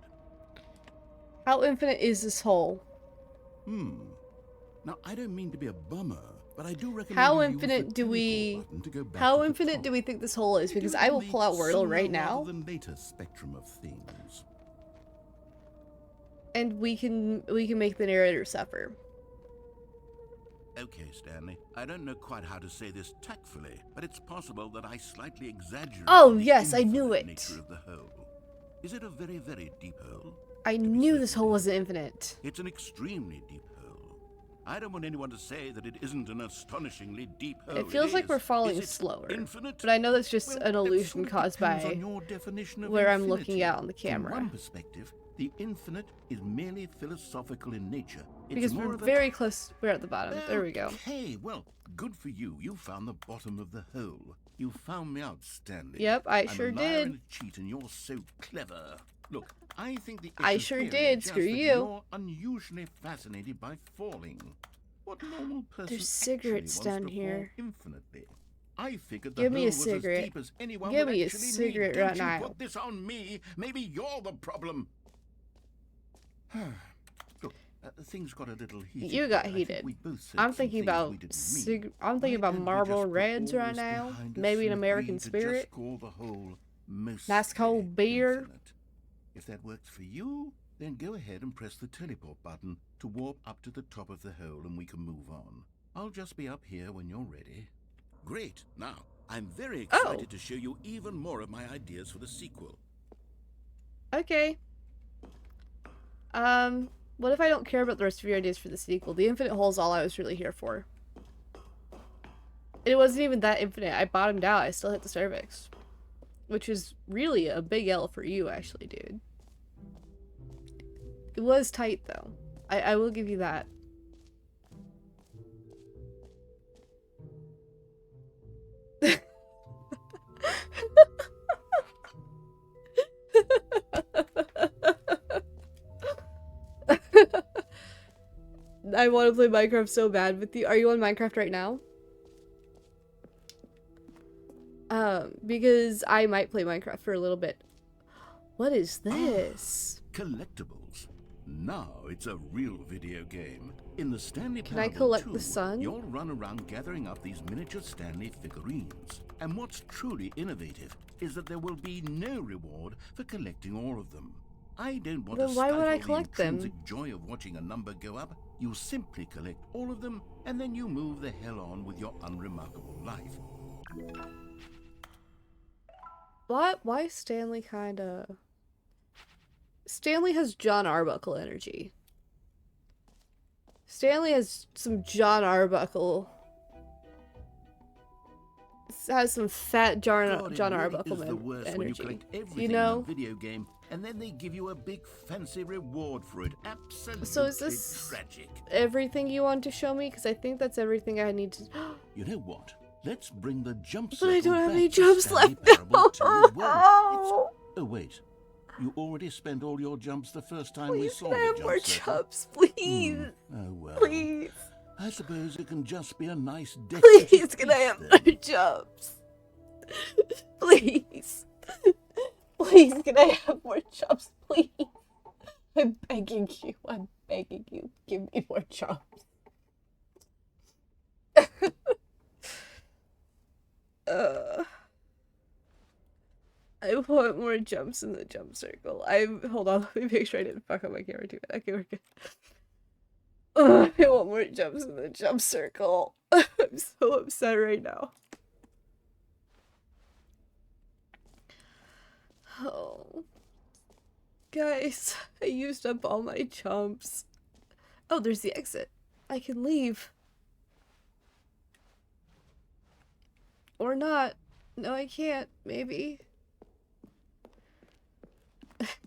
How infinite is this hole? Now, I don't mean to be a bummer, but I do recommend How you use infinite the do we... teleport button to go back How to the infinite top. do we think this hole is? Because Do I it will in pull the out Wordle right sooner now. rather than later spectrum of things. And we can make the narrator suffer. Okay, Stanley. I don't know quite how to say this tactfully, but it's possible that I slightly exaggerated Oh, the yes, I knew infinite it. nature of the hole. Is it a very, very deep hole? I To be knew certain this hole it wasn't is. infinite. It's an extremely deep hole. I don't want anyone to say that it isn't an astonishingly deep hole. It feels like is. we're falling Is it slower. Infinite? But I know that's just Well, an that illusion sort of caused depends by on your definition of where I'm infinity. looking at on the From camera. one perspective, the infinite is merely philosophical in nature. It's Because more we're of a... very close. We're at the bottom. There we go. Okay, well, good for you. You found the bottom of the hole. You found me out, Stanley. Yep, I I'm sure a liar did. and a cheat, and you're so clever. Look, I think the I issue sure here did. is just Screw that you. You're unusually fascinated by falling. What normal person There's actually cigarettes wants down to here. fall infinitely? I figured the Give me hole a was cigarette. as deep as anyone Give would me a actually cigarette need. right Don't you now. put this on me. Maybe you're the problem. Look, things got a little heated. You got I think heated. we both said I'm some thinking things about we didn't mean. I'm thinking Why about don't we Marlboro just put Reds all right this now. behind us Maybe an and American agree to Spirit. just call the hole mostly Nice cold beer. infinite? If that works for you, then go ahead and press the teleport button to warp up to the top of the hole and we can move on. I'll just be up here when you're ready. Great. Now, I'm very excited to show you even more of my ideas for the sequel. Okay. What if I don't care about the rest of your ideas for the sequel? The infinite hole is all I was really here for. It wasn't even that infinite. I bottomed out. I still hit the cervix. Which is really a big L for you, actually, dude. It was tight, though. I will give you that. I want to play Minecraft so bad with you. Are you on Minecraft right now? Because I might play Minecraft for a little bit. What is this? Collectibles. Now it's a real video game. In the Stanley Can I Parable collect 2, the sun? you'll run around gathering up these miniature Stanley figurines. And what's truly innovative is that there will be no reward for collecting all of them. I don't want Then to why would I stifle the collect them? intrinsic joy of watching a number go up. You simply collect all of them, and then you move the hell on with your unremarkable life. What? Why is Stanley kinda... Stanley has John Arbuckle energy. Stanley has some John Arbuckle... Has some fat John God, it Arbuckle really is the worst when you energy. collect everything You know? in a video game, and then they give you a big fancy reward for it. Absolutely So is this tragic. everything you want to show me? Because I think that's everything I need to... You know what? Let's bring the jump But I circle don't have back any to jumps Stanley left. Parable 2 as well. Oh wait, you already spent all your jumps the first time we Please, saw can I the have jump more circle. jumps? Please. Oh well. Please. I suppose it can just be a nice Please, can I have then. more jumps? Please. Please, can I have more jumps, please? I'm begging you. I'm begging you. Give me more jumps. I want more jumps in the jump circle. Hold on, let me make sure I didn't fuck up my camera too bad. Okay, we're good. I want more jumps in the jump circle. I'm so upset right now. Oh. Guys, I used up all my jumps. Oh, there's the exit. I can leave. Or not. No, I can't. Maybe.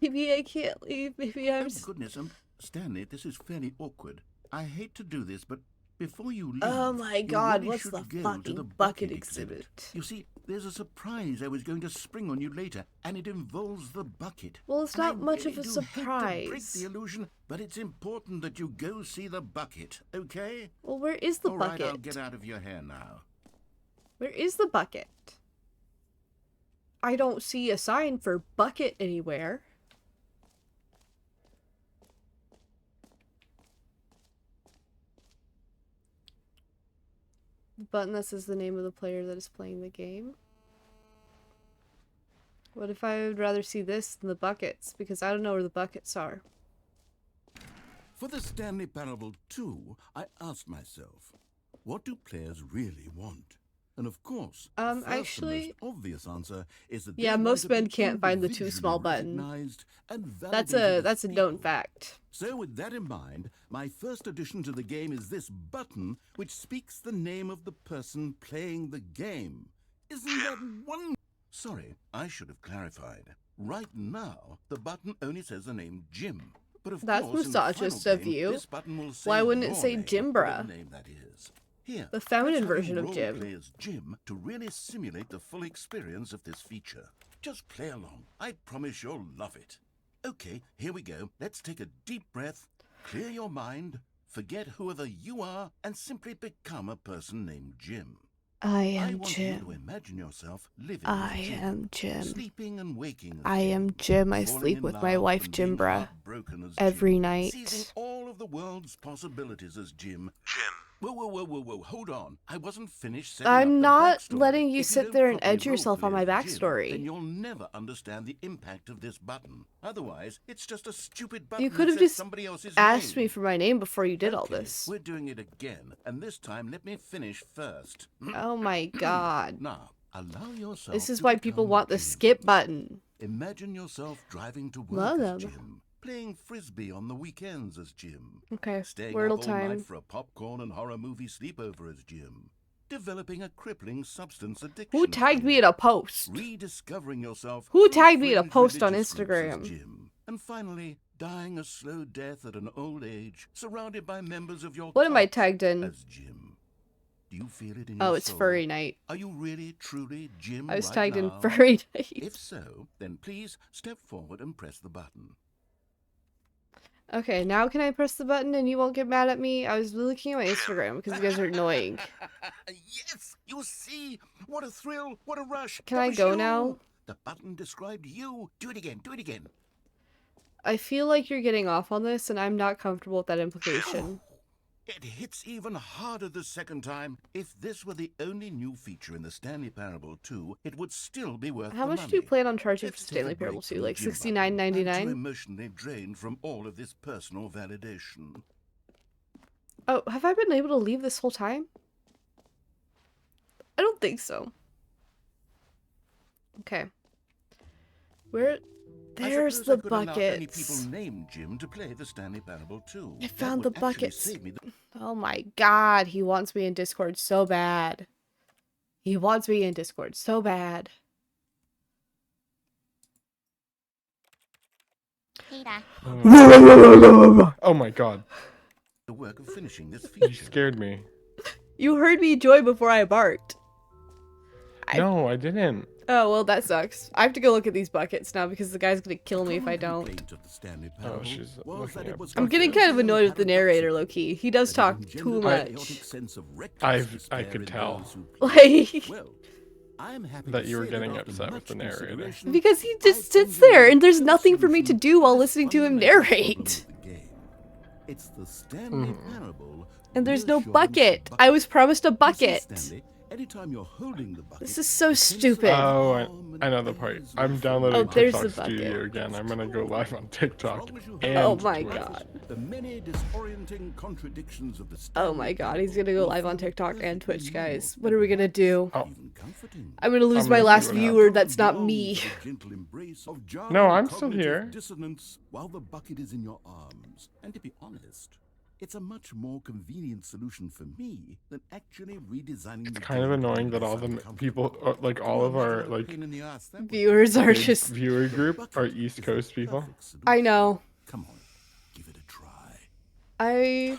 Maybe I can't leave. Maybe I'm... Oh goodness, Stanley, this is fairly awkward. I hate to do this, but before you leave... Oh my you god, really what's should the go to fucking the bucket exhibit? You see, there's a surprise I was going to spring on you later, and it involves the bucket. Well, it's And I not much of really a do hate to break surprise. the illusion, but it's important that you go see the bucket, okay? Well, where is the All right, bucket? I'll get out of your hair now. Where is the bucket? I don't see a sign for bucket anywhere. The button that says the name of the player that is playing the game. What if I would rather see this than the buckets? Because I don't know where the buckets are. For the Stanley Parable 2, I asked myself, what do players really want? And of course, the first and actually, most obvious answer is that yeah, they most might have men been can't find the too small individually button. recognized and That's validated as a known people. fact. So with that in mind, my first addition to the game is this button which speaks the name of the person playing the game. Isn't that one? Sorry, I should have clarified. Right now, the button only says the name Jim. But of That's course, in the final misogynist of game, you. this button will say Why wouldn't it your say name, Jimbra? whatever name that is. Here, The feminine let's have version you of Jim. role-play as Jim to really simulate the full experience of this feature. Just play along. I promise you'll love it. Okay, here we go. Let's take a deep breath, clear your mind, forget whoever you are, and simply become a person named Jim. I I am want you to Jim. imagine yourself living I as Jim, am Jim. sleeping and waking as I am Jim. I falling sleep in with my love wife and being Jimbra heartbroken as every Jim, night. seizing all of the world's possibilities as Jim. Jim. Whoa, hold on. I wasn't finished setting I'm up the not backstory. letting you If sit don't there and properly edge yourself on my roleplay as Jim, backstory. then you'll never understand the impact of this button. Otherwise, it's just a stupid button You could that have says just somebody else's asked name. me for my name before you did all Okay, this. We're doing it again, and this time let me finish first. Oh my god. Now, allow yourself This is to why people become want the Jim. skip button. Imagine yourself driving to work Love as them. Jim, playing frisbee on the weekends as Jim, Okay, staying Wordle up all time. night for a popcorn and horror movie sleepover as Jim, developing a crippling substance addiction. Who as tagged Jim, me in a post? rediscovering yourself. Who through tagged me in a fringe post on religious groups as Instagram? Jim, and finally, dying a slow death at an old age, surrounded by members of your What am I cult tagged in? as Jim. Do you feel it in your Oh, it's soul? furry night. Are you really, truly Jim I was right tagged in now? furry night. If so, then please step forward and press the button. Okay, now can I press the button and you won't get mad at me? I was looking at my Instagram because you guys are annoying. Yes, you see, what a thrill, what a rush. Can That I was go you. now? The button described you. Do it again, do it again. I feel like you're getting off on this and I'm not comfortable with that implication. It hits even harder the second time. If this were the only new feature in the Stanley Parable 2, it would still be worth How the much money. do you plan on charging for Let's take a Stanley break Parable from 2? the Like gym button. I'm too $69.99? emotionally drained from all of this personal validation. Oh, have I been able to leave this whole time? I don't think so. Okay. Where? There's I the suppose I could allow only people buckets. named Jim to play the Stanley Parable 2. I That found would the actually buckets. save me the- Oh my god, he wants me in Discord so bad. He wants me in Discord so bad. Oh my god. the work of finishing this You feature. scared me. You heard me joy before I barked. No, I didn't. Oh, well, that sucks. I have to go look at these buckets now because the guy's gonna kill me if I don't. Complaint of the Stanley Parable she's was looking that it up was I'm getting kind of annoyed with the narrator, low-key. He does talk too much. I could tell. Like, Well, I'm happy That to you were say getting after upset with much the narrator. consideration, because he just I've sits there and there's engineered nothing for me to solution do while to listening to him fundamental problem narrate. of the game. It's the Stanley Parable. And there's no reassurance bucket. I was promised a You see, bucket. Stanley, anytime you're holding the bucket, This is so it tends to stupid. Oh, I know the part. I'm downloading Oh, there's the TikTok Studio bucket. again. I'm gonna go live on TikTok As long as you and have Oh my Twitter. god. the many disorienting contradictions of the Oh my Stanley god, he's Parable gonna go will live on feel TikTok and perfectly Twitch, guys. normal What are we gonna do? Oh. even comforting. I'm gonna lose I'm my gonna last see what viewer that's not Belongs me. to the gentle embrace of jarring No, I'm still cognitive here. Dissonance while the bucket is in your arms. And to be honest, it's a much more convenient solution for me than actually redesigning. It's the kind of game to annoying make that all it the comfortable. people, like all of our like Pain in the ass that would be. Viewers are big just. viewer group Bucket are is East the Coast people. perfect solution. I know. Come on, give it a try.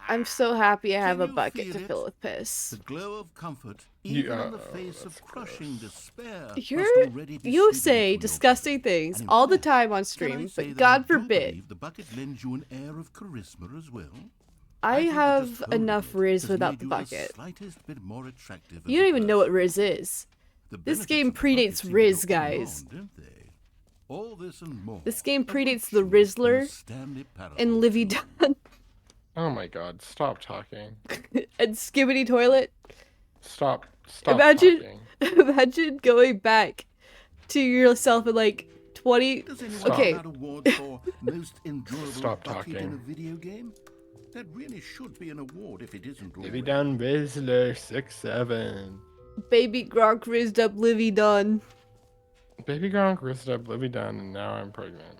I'm so happy I have Can a you bucket feel to it? fill with piss. The glow of comfort, You- even in the oh, face of that's crushing despair. You're, must already be you sweeping say through your disgusting body. things And in all the fact, time on can I stream, say but that I God do forbid. believe the bucket lends you an air of charisma as well. I think that have just holding enough it Riz has without made the you bucket. slightest bit more attractive You as don't a even know what person. Riz is. The This benefits game of the bucket predates seem to Riz, go on and guys. on, don't they? All this and more. This game awaits predates the you in Rizzler Stanley Parable and Livy 2. Dunn Oh my god, stop talking. and Skibbity Toilet. Stop Imagine, talking. imagine going back to yourself in like 20. Does anyone Okay. have an award for most enjoyable Stop bucket in talking. a video game? That really should be an award if it isn't Livy already. Dunn Rizzler 6'7". Baby Gronk raised up Livy Dunn. Baby Gronk rizzed up Livy Dunn, and now I'm pregnant.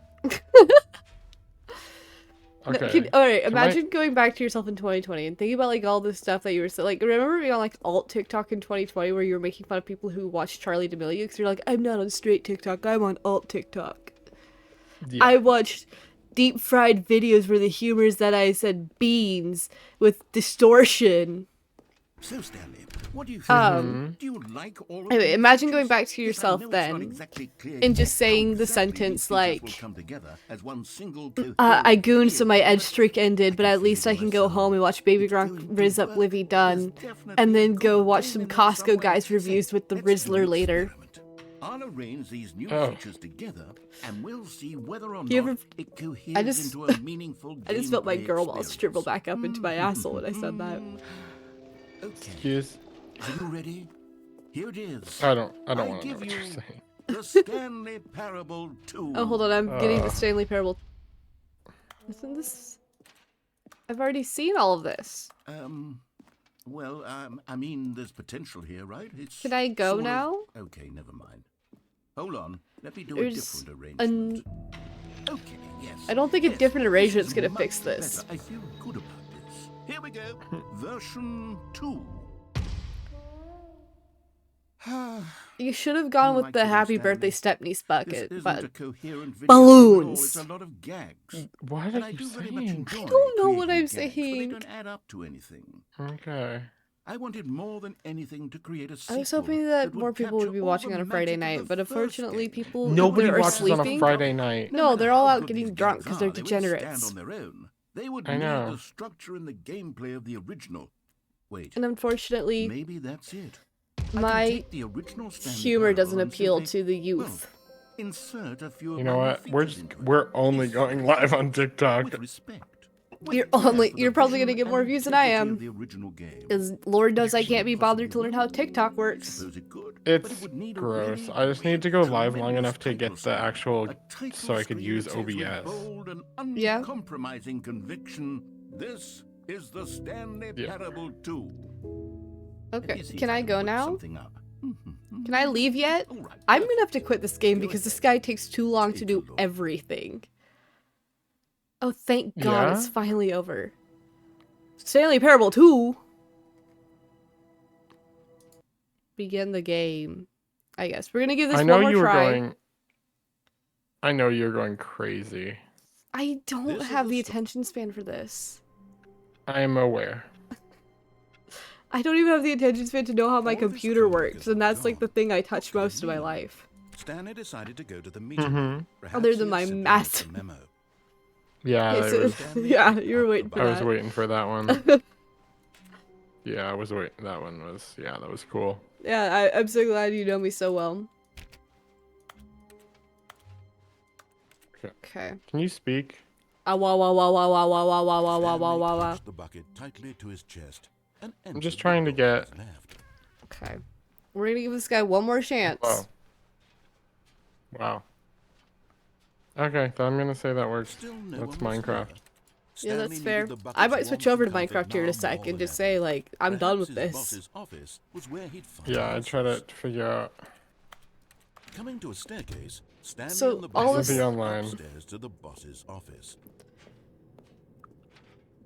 No, Okay. alright, so imagine going back to yourself in 2020 and thinking about like all the stuff that you were like. Remember being on like alt TikTok in 2020 where you were making fun of people who watch Charlie D'Amelio because you're like, I'm not on straight TikTok, I'm on alt TikTok. Yeah. I watched deep fried videos where the humor is that I said beans with distortion. So, Stanley, what do you think? Do you like all of Anyway, these imagine features? going back to Yes, I yourself know it's not then exactly clear and yet just saying how the exactly these sentence features like, will come together as one single I coherent gooned so my being. edge streak ended, but I can at feel least it I in can my go soul. home and watch Baby It's Gronk going to rizz up work. Livy There's Dunn, definitely and a then go common watch game some in there Costco somewhere. guys So, reviews with the let's do an Rizzler later. experiment. I'll arrange these new Oh. features together, and we'll see whether or You not ever- it coheres I just- into a meaningful I just felt my gameplay girl balls dribble experience. back up into my asshole when I said that. Okay, Excuse. are you ready? Here it is. I don't I want to know give what you you're saying. the Stanley Parable 2. Oh, hold on, I'm getting the Stanley Parable. Isn't this... I've already seen all of this. Well, I mean, there's potential here, right? It's Can I go sort of- now? Okay, never mind. Hold on, let me do There's a different arrangement. Okay, yes. I don't think a yes, different this arrangement's is gonna much fix this. better. I feel good about this. Here we go. Version 2. You should have gone Oh, with my the goodness, happy Stanley. birthday stepniece This bucket, isn't but a coherent video balloons. At all. It's a lot of gags. What And are I you do very much saying? enjoy I don't know what creating I'm gags, but they saying. don't add up to anything. Okay. I wanted more than anything to create a I sequel was hoping that would more people would capture be all watching the on a Friday magic of night, the but first unfortunately game. people Nobody either are watches on a sleeping. Friday night. No, matter they're all how out good getting these drunk gags 'cause are, they're they wouldn't degenerates. stand on their own. They would I need know. the structure and the gameplay of the original. Wait, And unfortunately, maybe that's it. I can my take the original Stanley humor Parable doesn't and appeal simply, to the well, youth. insert a few You of know my new what? We're features into it. we're only This going is live on TikTok. with respect. You're With care only- for the you're probably gonna vision get more and views than I integrity am. of the original game. Because Lord knows I can't be bothered to Possibly learn how will. TikTok I works. suppose it could, but it It's would need a gross. really, I just need really to go live long tremendous enough to title get the screen. actual A title so I could screen use that says with OBS. bold and Yeah. uncompromising conviction, this is the Stanley Yeah. Parable 2. Let Okay, me see can if I can go whip now? something up. Can I leave yet? All right, I'm perfect. gonna have to quit this game Go because this ahead. guy takes too long to Take do your look. everything. Oh, thank God, Yeah? it's finally over. Stanley Parable 2! Begin the game. I guess. We're gonna give this I know one more you were try. going. I know you're going crazy. I don't This is have the the st- attention span for this. I am aware. I don't even have the attention span to know how my All of his computer coworkers works, are and that's like the gone. thing I What touch could it most of my mean? life. Stanley decided to go to the meeting. Mhm. Perhaps Other he than had my simply massive- missed a memo. Yeah, Okay, that so- was, Stanley yeah, picked you were up waiting the for I was that. waiting for that one. Yeah, I was waiting. That one was. Yeah, that was cool. Yeah, I'm so glad you know me so well. Okay. Can you speak? Wah wah wah wah wah wah wah wah wah wah wah Stanley wah wah. clutched the bucket tightly to his chest and entered just the trying to door on get- his left. Okay. We're gonna give this guy one more chance. Wow. Wow. Okay, then I'm gonna say that works. Still no That's one was Minecraft. there. Yeah, that's Stanley fair. needed the I bucket's might switch warmth over to and comfort Minecraft here in a now sec more and than just ever. say, like, I'm done with Perhaps his this. boss's office was where he'd find Yeah, I try to answers. figure out. Coming to a staircase, Stanley So, and the all boss this- Be went online. upstairs to the boss's office.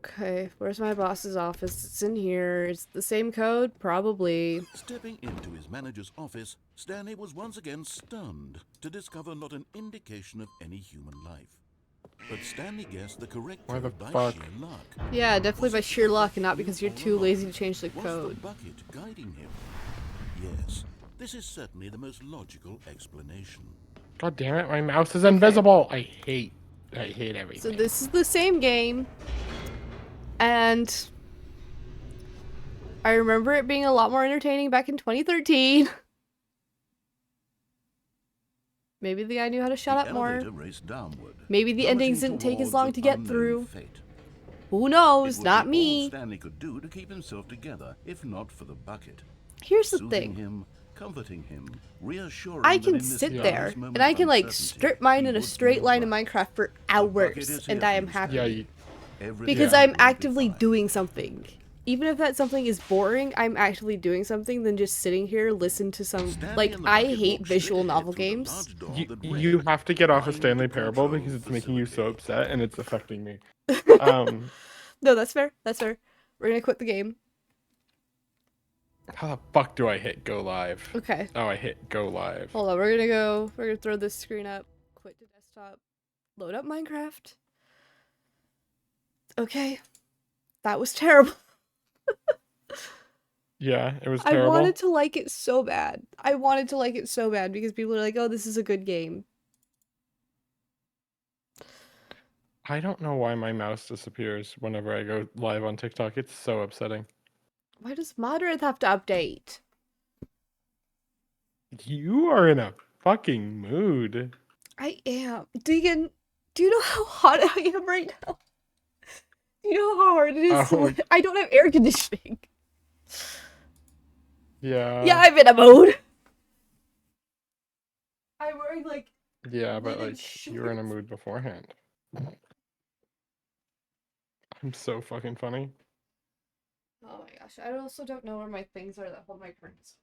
Okay, where's my boss's office? It's in here. It's the same code? Probably. Stepping into his manager's office, Stanley was once again stunned to discover not an indication of any human life. But Stanley guessed the correct Why the code by fuck? sheer luck. Yeah, definitely by sheer luck and not because you're too lazy to change the Was code. the bucket guiding him? Yes, this is certainly the most logical explanation. God damn it! My mouse is invisible. I hate everything. So this is the same game. And I remember it being a lot more entertaining back in 2013. Maybe the guy knew how to shut The up more. elevator raced downward, Maybe the plummeting endings didn't take as towards long an to get unknown through. fate. Who It knows? would Not be all me. Stanley could do to keep himself together, if not for the bucket. Here's the Soothing thing. him, comforting him, reassuring I that can in this sit darkest there moment and I of can like uncertainty, strip mine he in a would be straight line in alright. Minecraft for bucket hours is and here I for am you, happy. Yeah, Because Yeah. I'm actively doing something. Even if that something is boring, I'm actively doing something than just sitting here, listen to some, Stanley like, and the I bucket hate walked straight visual ahead novel through the games. large door You, that you read, have to get off of "Mind Stanley the Parable control because it's making you so facility." upset and it's affecting me. Um, No, that's fair. That's fair. We're gonna quit the game. how the fuck do I hit go live? Okay. Oh, I hit go live. Hold on, we're gonna throw this screen up, quit to desktop, load up Minecraft. Okay. That was terrible. Yeah, it was I terrible. wanted to like it so bad. I wanted to like it so bad because people are like, oh, this is a good game. I don't know why my mouse disappears whenever I go live on TikTok. It's so upsetting. Why does Moderate have to update? You are in a fucking mood. I am. Deegan, do you know how hot I am right now? Do you know how hard it is to Oh, live? I don't have air conditioning. Yeah, yeah. I'm in a mood. I'm wearing like Yeah, but linen like you were in a shorts. mood beforehand. I'm so fucking funny. Oh my gosh, I also don't know where my things are that hold my curtains.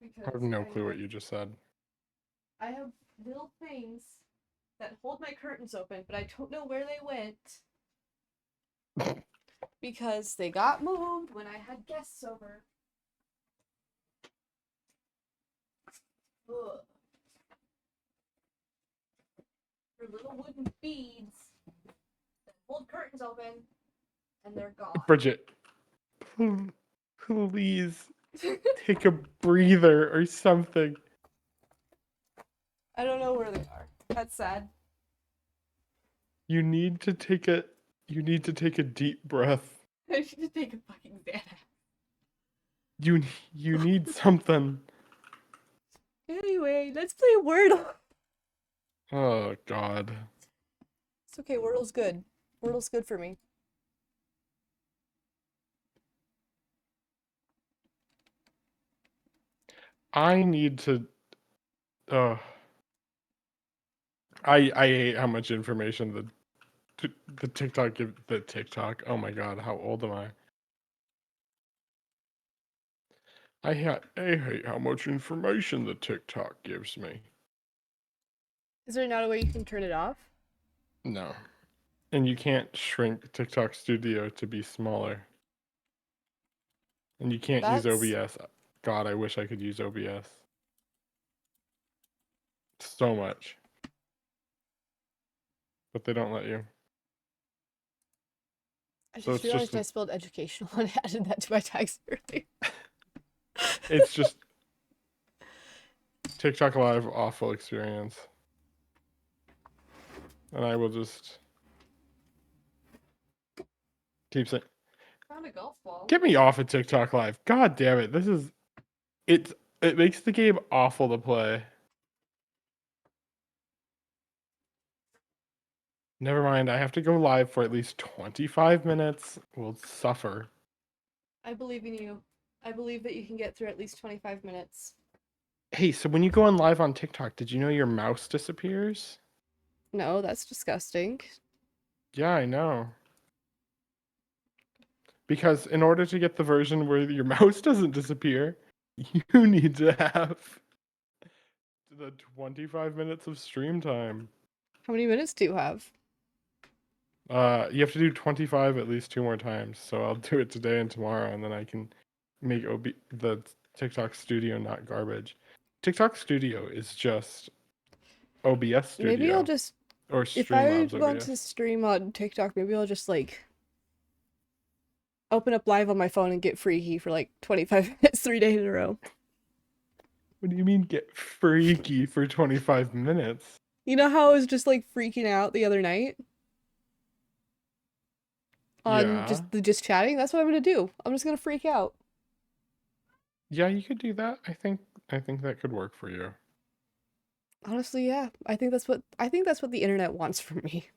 I Because have no clue what you just said. I have little things that hold my curtains open, but I don't know where they went because they got moved when I had guests over. Ugh. They're little wooden beads that hold curtains open, and they're gone. Bridget, please take a breather or something. I don't know where they are. That's sad. You need to take a deep breath. I need to take a fucking Xanax. You need something. Anyway, let's play Wordle. Oh god. It's okay, Wordle's good. Wordle's good for me. I need to uh I hate how much information the TikTok give the TikTok. Oh my god, how old am I? I hate how much information the TikTok gives me. Is there not a way you can turn it off? No. And you can't shrink TikTok Studio to be smaller. And you can't use That's OBS. God, I wish I could use OBS. So much. But they don't let you. I So just it's just realized I spelled educational and added that to my tags earlier. it's just TikTok Live awful experience. And I will just keep saying, Found a golf ball. get me off of TikTok Live. God damn it. It makes the game awful to play. Never mind, I have to go live for at least 25 minutes. We'll suffer. I believe in you. I believe that you can get through at least 25 minutes. Hey, so when you go on live on TikTok, did you know your mouse disappears? No, that's disgusting. Yeah, I know. Because in order to get the version where your mouse doesn't disappear, you need to have the 25 minutes of stream time. How many minutes do you have? You have to do 25 at least 2 more times. So I'll do it today and tomorrow, and then I can make the TikTok Studio not garbage. TikTok Studio is just OBS Studio. Maybe I'll just, or if I Streamlabs want OBS. to stream on TikTok, maybe I'll just like open up live on my phone and get freaky for like 25 minutes 3 days in a row. What do you mean get freaky for 25 minutes? You know how I was just like freaking out the other night on Yeah. just chatting? That's what I'm gonna do. I'm just gonna freak out. Yeah, you could do that. I think that could work for you. Honestly, yeah. I think that's what the internet wants from me.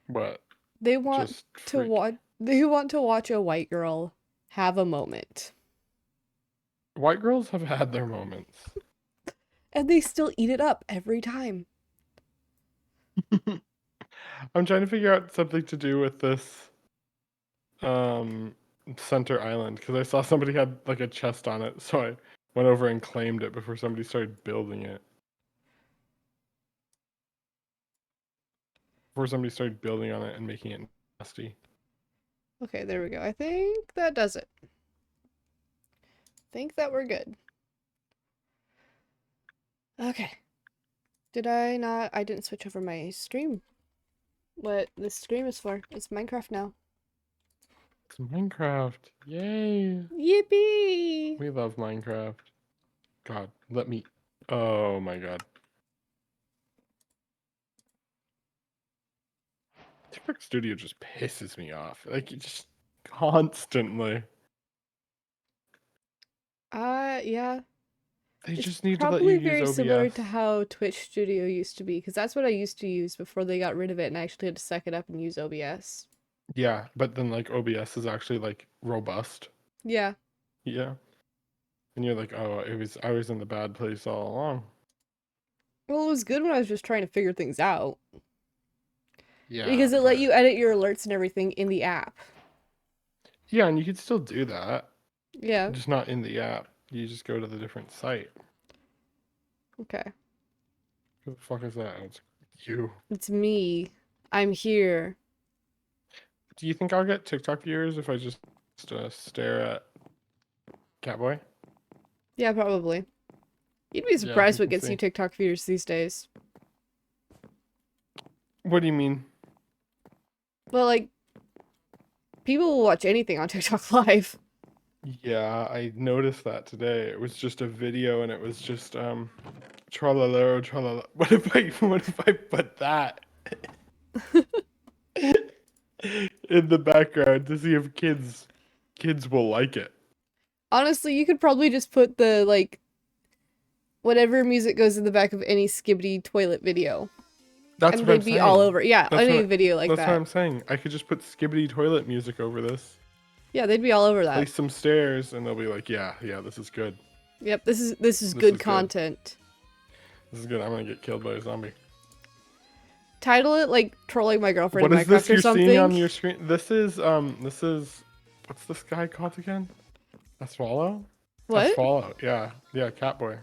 But They want just to freak. watch a white girl have a moment. White girls have had their moments. And they still eat it up every time. I'm trying to figure out something to do with this center island because I saw somebody had like a chest on it, so I went over and claimed it before somebody started building it. Before somebody started building on it and making it nasty. Okay, there we go. I think that does it. Think that we're good. Okay. Did I not? I didn't switch over my stream. What this stream is for. It's Minecraft now. It's Minecraft. Yay. Yippee! We love Minecraft. God, let me... Oh my god. TikTok Studio just pisses me off. Like, it just constantly. Yeah. They It's just need to let you probably use very OBS. similar to how Twitch Studio used to be, because that's what I used to use before they got rid of it and I actually had to suck it up and use OBS. Yeah, but then like OBS is actually like robust. Yeah. Yeah. And you're like, oh, I was in the bad place all along. Well, it was good when I was just trying to figure things out. Yeah. Because it let you edit your alerts and everything in the app. Yeah, and you could still do that. Yeah. Just not in the app. You just go to the different site. Okay. Who the fuck is that? It's you. It's me. I'm here. Do you think I'll get TikTok viewers if I just stare at Catboy? Yeah, probably. You'd be Yeah, surprised we what can gets see. you TikTok viewers these days. What do you mean? Well, like, people will watch anything on TikTok Live. Yeah, I noticed that today. It was just a video and it was just tralala tralala. What if I put that in the background to see if kids will like it? Honestly, you could probably just put the, like, whatever music goes in the back of any Skibbity toilet video. That's and what I'm they'd be saying. all over. Yeah, That's any what- video like That's that. what I'm saying. I could just put skibbity toilet music over this. Yeah, they'd be all over that. Place some stairs and they'll be like, yeah, this is good. Yep, this is This good is good. content. This is good. I'm gonna get killed by a zombie. Title it like trolling my girlfriend What in is Minecraft this or you're something. seeing on your screen? This is what's this guy called again? A swallow? What? A swallow. Yeah, Catboy.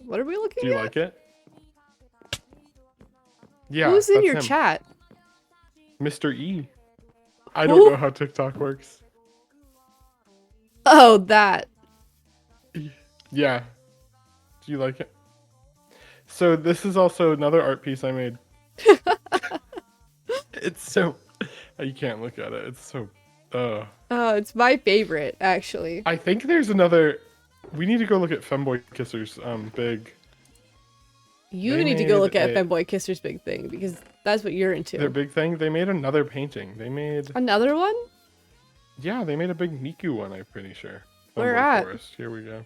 What are we looking Do you at? like it? Yeah. Who's in that's your him. chat? Mr. E. I don't know how TikTok works. Oh, that. Yeah. Do you like it? So this is also another art piece I made. It's so... You can't look at it. It's so... Oh, it's my favorite, actually. I think there's another... We need to go look at Femboy Kisser's big... You They need to go made look at a- Femboy Kisser's big thing, because that's what you're into. Their big thing. They made another painting. They made... Another one? Yeah, they made a big Miku one, I'm pretty sure. Where Femboy at? Forest. Here we go.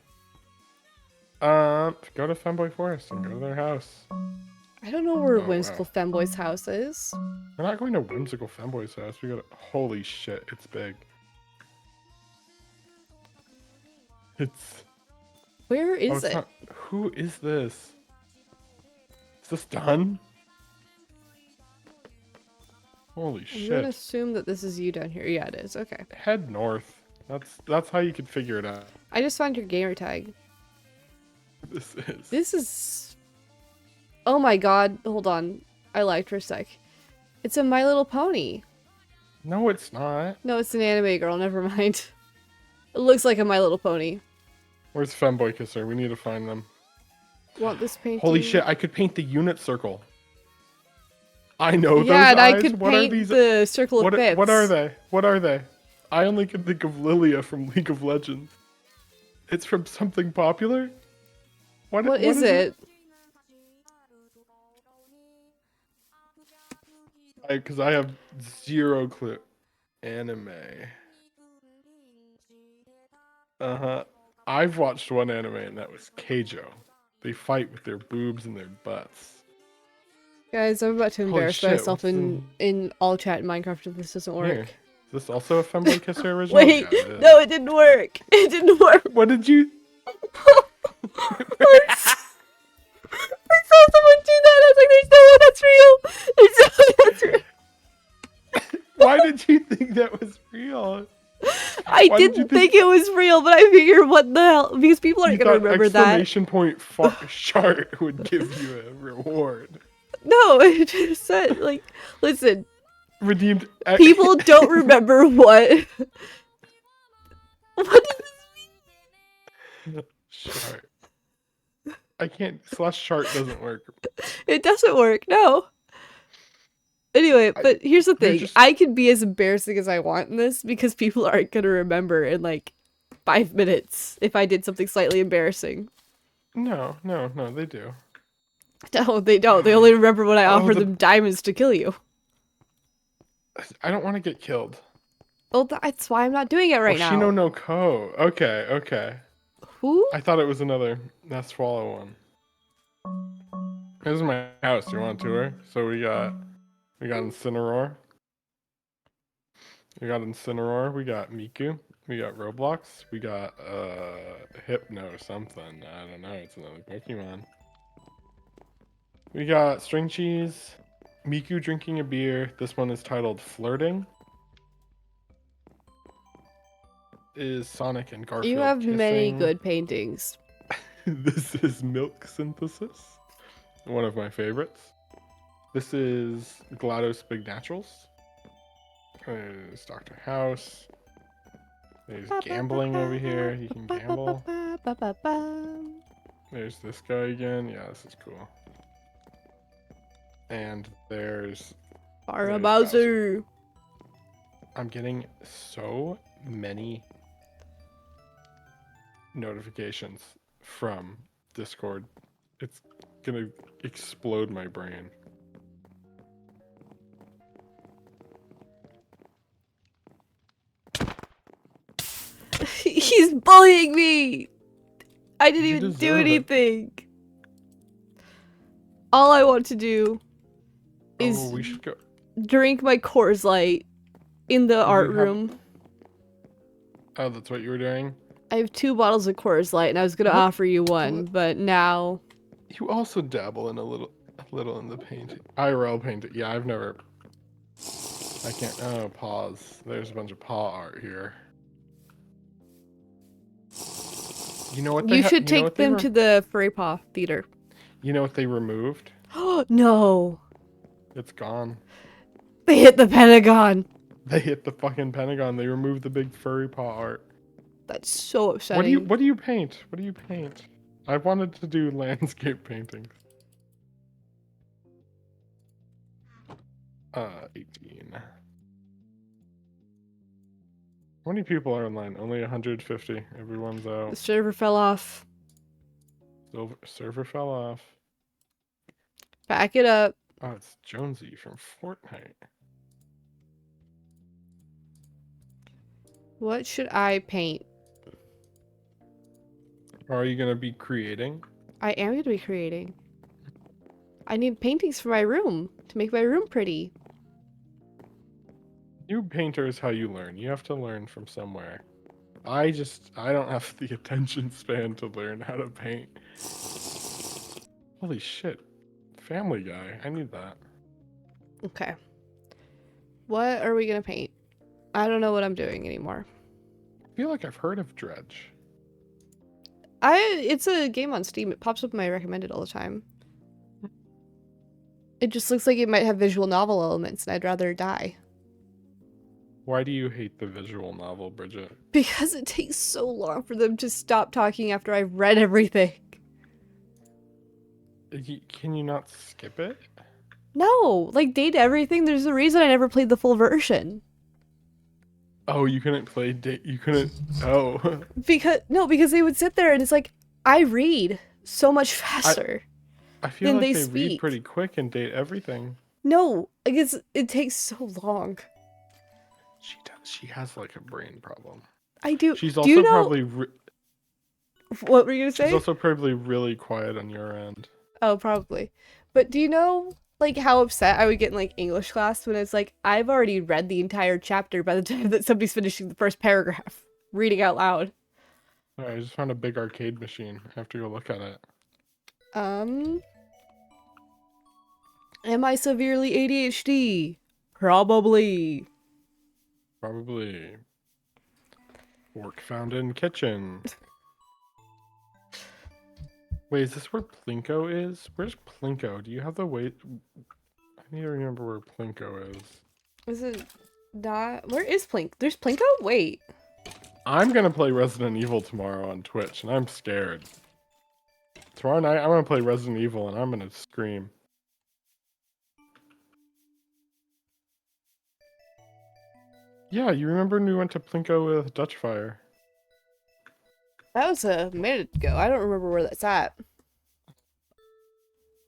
Go to Femboy Forest and go to their house. I don't know where Oh, Whimsical Femboy's house is. We're not going to Whimsical Femboy's house. We got to... Holy shit, it's big. It's... Where Oh, is it's it? not... Who is this? Is this done? Holy I'm shit. gonna assume that this is you down here. Yeah, it is. Okay. Head north. That's how you could figure it out. I just found your gamer tag. This is... This is... Oh my god. Hold on. I lied for a sec. It's a My Little Pony. No, it's not. No, it's an anime girl. Never mind. It looks like a My Little Pony. Where's Femboy Kisser? We need to find them. Want this painting? Holy shit, I could paint the unit circle. I know those Yeah, and I eyes. could What are paint these? the circle of What bits. are they? What are they? I only can think of Lilia from League of Legends. It's from something popular? What is it? Because I have zero clue. Anime. Uh-huh. I've watched one anime and that was Keijo. They fight with their boobs and their butts. Guys, I'm about to Holy embarrass shit, myself what's in all chat in Minecraft if this doesn't work. Here. Is this also a Femboy Kisser original? Wait, Yeah, it is. no, it didn't work. It didn't work. What did you... I saw someone do that. I was like, there's no I Why did you didn't think it was real, but I figured what the hell, because people you aren't gonna thought remember that. exclamation point chart would give you a reward? No, it just said like, listen, Redeemed. people don't remember what. What Chart. I can't. Slash chart doesn't work. it doesn't work. No. Anyway, but here's the you're thing. just- I can be as embarrassing as I want in this because people aren't gonna remember in like 5 minutes if I did something slightly embarrassing. No, they do. No, they don't. They only remember when I Oh, offer them diamonds to kill you. I don't want to get killed. Well, that's why I'm not doing it right now. Shino no Ko. Okay. Who? I thought it was another Swallow one. This is my house. You want a tour? So we got Incineroar. We got Miku. We got Roblox. We got Hypno something. I don't know. It's another Pokemon. We got String Cheese. Miku drinking a beer. This one is titled Flirting. Is Sonic and Garfield You have many kissing. good paintings. This is Milk Synthesis. One of my favorites. This is GLaDOS Big Naturals. There's Dr. House. There's gambling over here. You can gamble. There's this guy again. Yeah, this is cool. And there's Bowser. I'm getting so many notifications from Discord. It's gonna explode my brain. He's bullying me. I didn't You even do deserve it. anything. All I want to do is Oh, we should go. drink my Coors Light in the art have- room. Oh, that's what you were doing? I have 2 bottles of Coors Light, and I was gonna offer you one, but now You also dabble in a little in the painting. IRL painting. Yeah, I've never. I can't. Oh, paws. There's a bunch of paw art here. You know what? you should take them to the Furry Paw Theater. You know what they removed? Oh no! It's gone. They hit the Pentagon. They hit the fucking Pentagon. They removed the big furry paw art. That's so upsetting. What do you paint? What do you paint? I wanted to do landscape paintings. 18. How many people are online? Only 150. Everyone's The out. server fell off. Server fell off. Back it up. Oh, it's Jonesy from Fortnite. What should I paint? Are you gonna be creating? I am going to be creating. I need paintings for my room to make my room pretty. You painter is how you learn. You have to learn from somewhere. I don't have the attention span to learn how to paint. Holy shit. Family Guy. I need that. Okay. What are we going to paint? I don't know what I'm doing anymore. I feel like I've heard of Dredge. It's a game on Steam. It pops up in my recommended all the time. It just looks like it might have visual novel elements, and I'd rather die. Why do you hate the visual novel, Bridget? Because it takes so long for them to stop talking after I've read everything. Can you not skip it? No, like Date Everything, there's a reason I never played the full version. Oh, you couldn't play you couldn't. Oh. Because they would sit there and it's like, I read so much faster. I feel Then like they they read speak. pretty quick and Date Everything. No, I guess it takes so long. She does. She has like a brain problem. I do. She's do also you know probably. what were you gonna say? She's also probably really quiet on your end. Oh, probably. But do you know like how upset I would get in like English class when it's like I've already read the entire chapter by the time that somebody's finishing the first paragraph, reading out loud. Alright, I just found a big arcade machine. I have to go look at it. Am I severely ADHD? Probably. Probably. Fork found in kitchen. Wait, is this where Plinko is? Where's Plinko? Do you have the weight? I need to remember where Plinko is. Is it not? Where is Plink? There's Plinko? Wait. I'm gonna play Resident Evil tomorrow on Twitch, and I'm scared. Tomorrow night, I'm gonna play Resident Evil, and I'm gonna scream. Yeah, you remember when we went to Plinko with Dutch Fire? That was a minute ago. I don't remember where that's at. I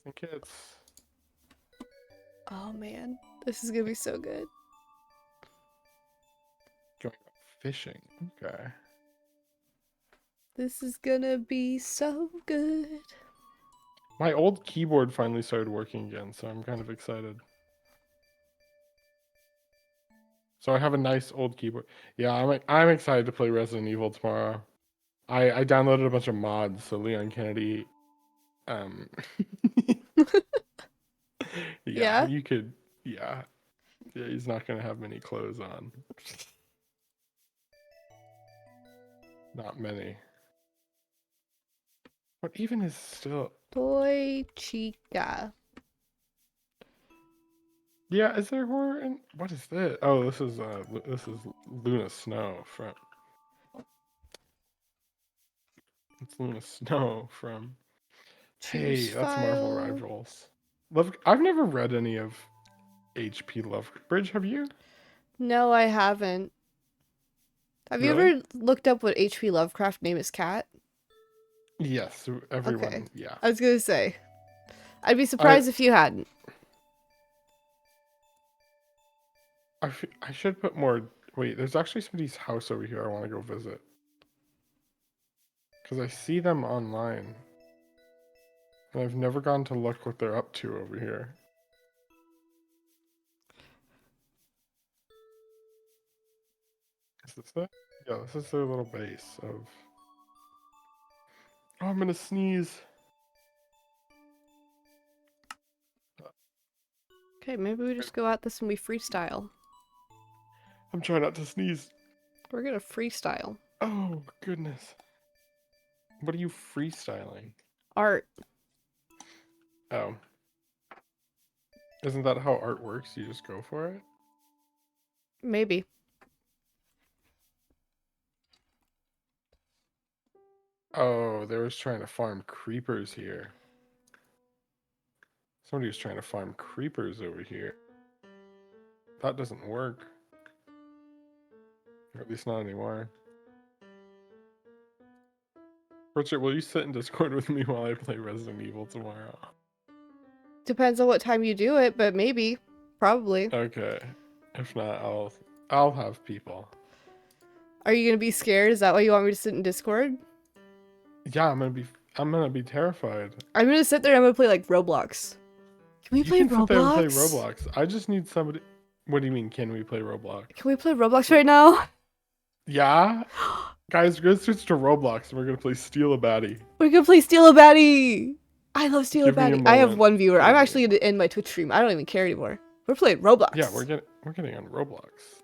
think it's... Oh man, this is gonna be so good. going fishing. Okay. This is gonna be so good. My old keyboard finally started working again, so I'm kind of excited. So I have a nice old keyboard. Yeah, I'm excited to play Resident Evil tomorrow. I downloaded a bunch of mods, so Leon Kennedy, Yeah? you could, yeah, he's not gonna have many clothes on. Not many. What even is still? Toy Chica. Yeah, is there horror in? What is this? Oh, this is Luna Snow from. It's Luna Snow from. Hey, Choose that's Marvel file. Rivals. I've never read any of H.P. Lovebridge. Have you? No, I haven't. Have you Really? ever looked up what H.P. Lovecraft name his cat? Yes, everyone. Okay. Yeah. I was gonna say. I'd be surprised if you hadn't. I should put more. Wait, there's actually somebody's house over here I want to go visit. Because I see them online. And I've never gone to look what they're up to over here. Is this it? Yeah, this is their little base of... Oh, I'm gonna sneeze. Okay, maybe we just go at this and we freestyle. I'm trying not to sneeze. We're gonna freestyle. Oh, goodness. What are you freestyling? Art. Oh. Isn't that how art works? You just go for it? Maybe. Oh, they was trying to farm creepers here. Somebody was trying to farm creepers over here. That doesn't work. Or at least not anymore. Richard, will you sit in Discord with me while I play Resident Evil tomorrow? Depends on what time you do it, but maybe. Probably. Okay. If not, I'll have people. Are you gonna be scared? Is that why you want me to sit in Discord? Yeah, I'm gonna be terrified. I'm gonna sit there and I'm gonna play like Roblox. Can we You play can Roblox? sit there and play Roblox. I just need somebody. What do you mean? Can we play Roblox? Can we play Roblox right now? Yeah, guys, we're gonna switch to Roblox and we're gonna play Steal a Baddie. We're gonna play Steal a Baddie! I love Steal a Give me a Baddie. I have moment. one viewer. I'm Give me a actually gonna end my Twitch stream. I don't even care anymore. We're playing Roblox. Yeah, we're getting on Roblox.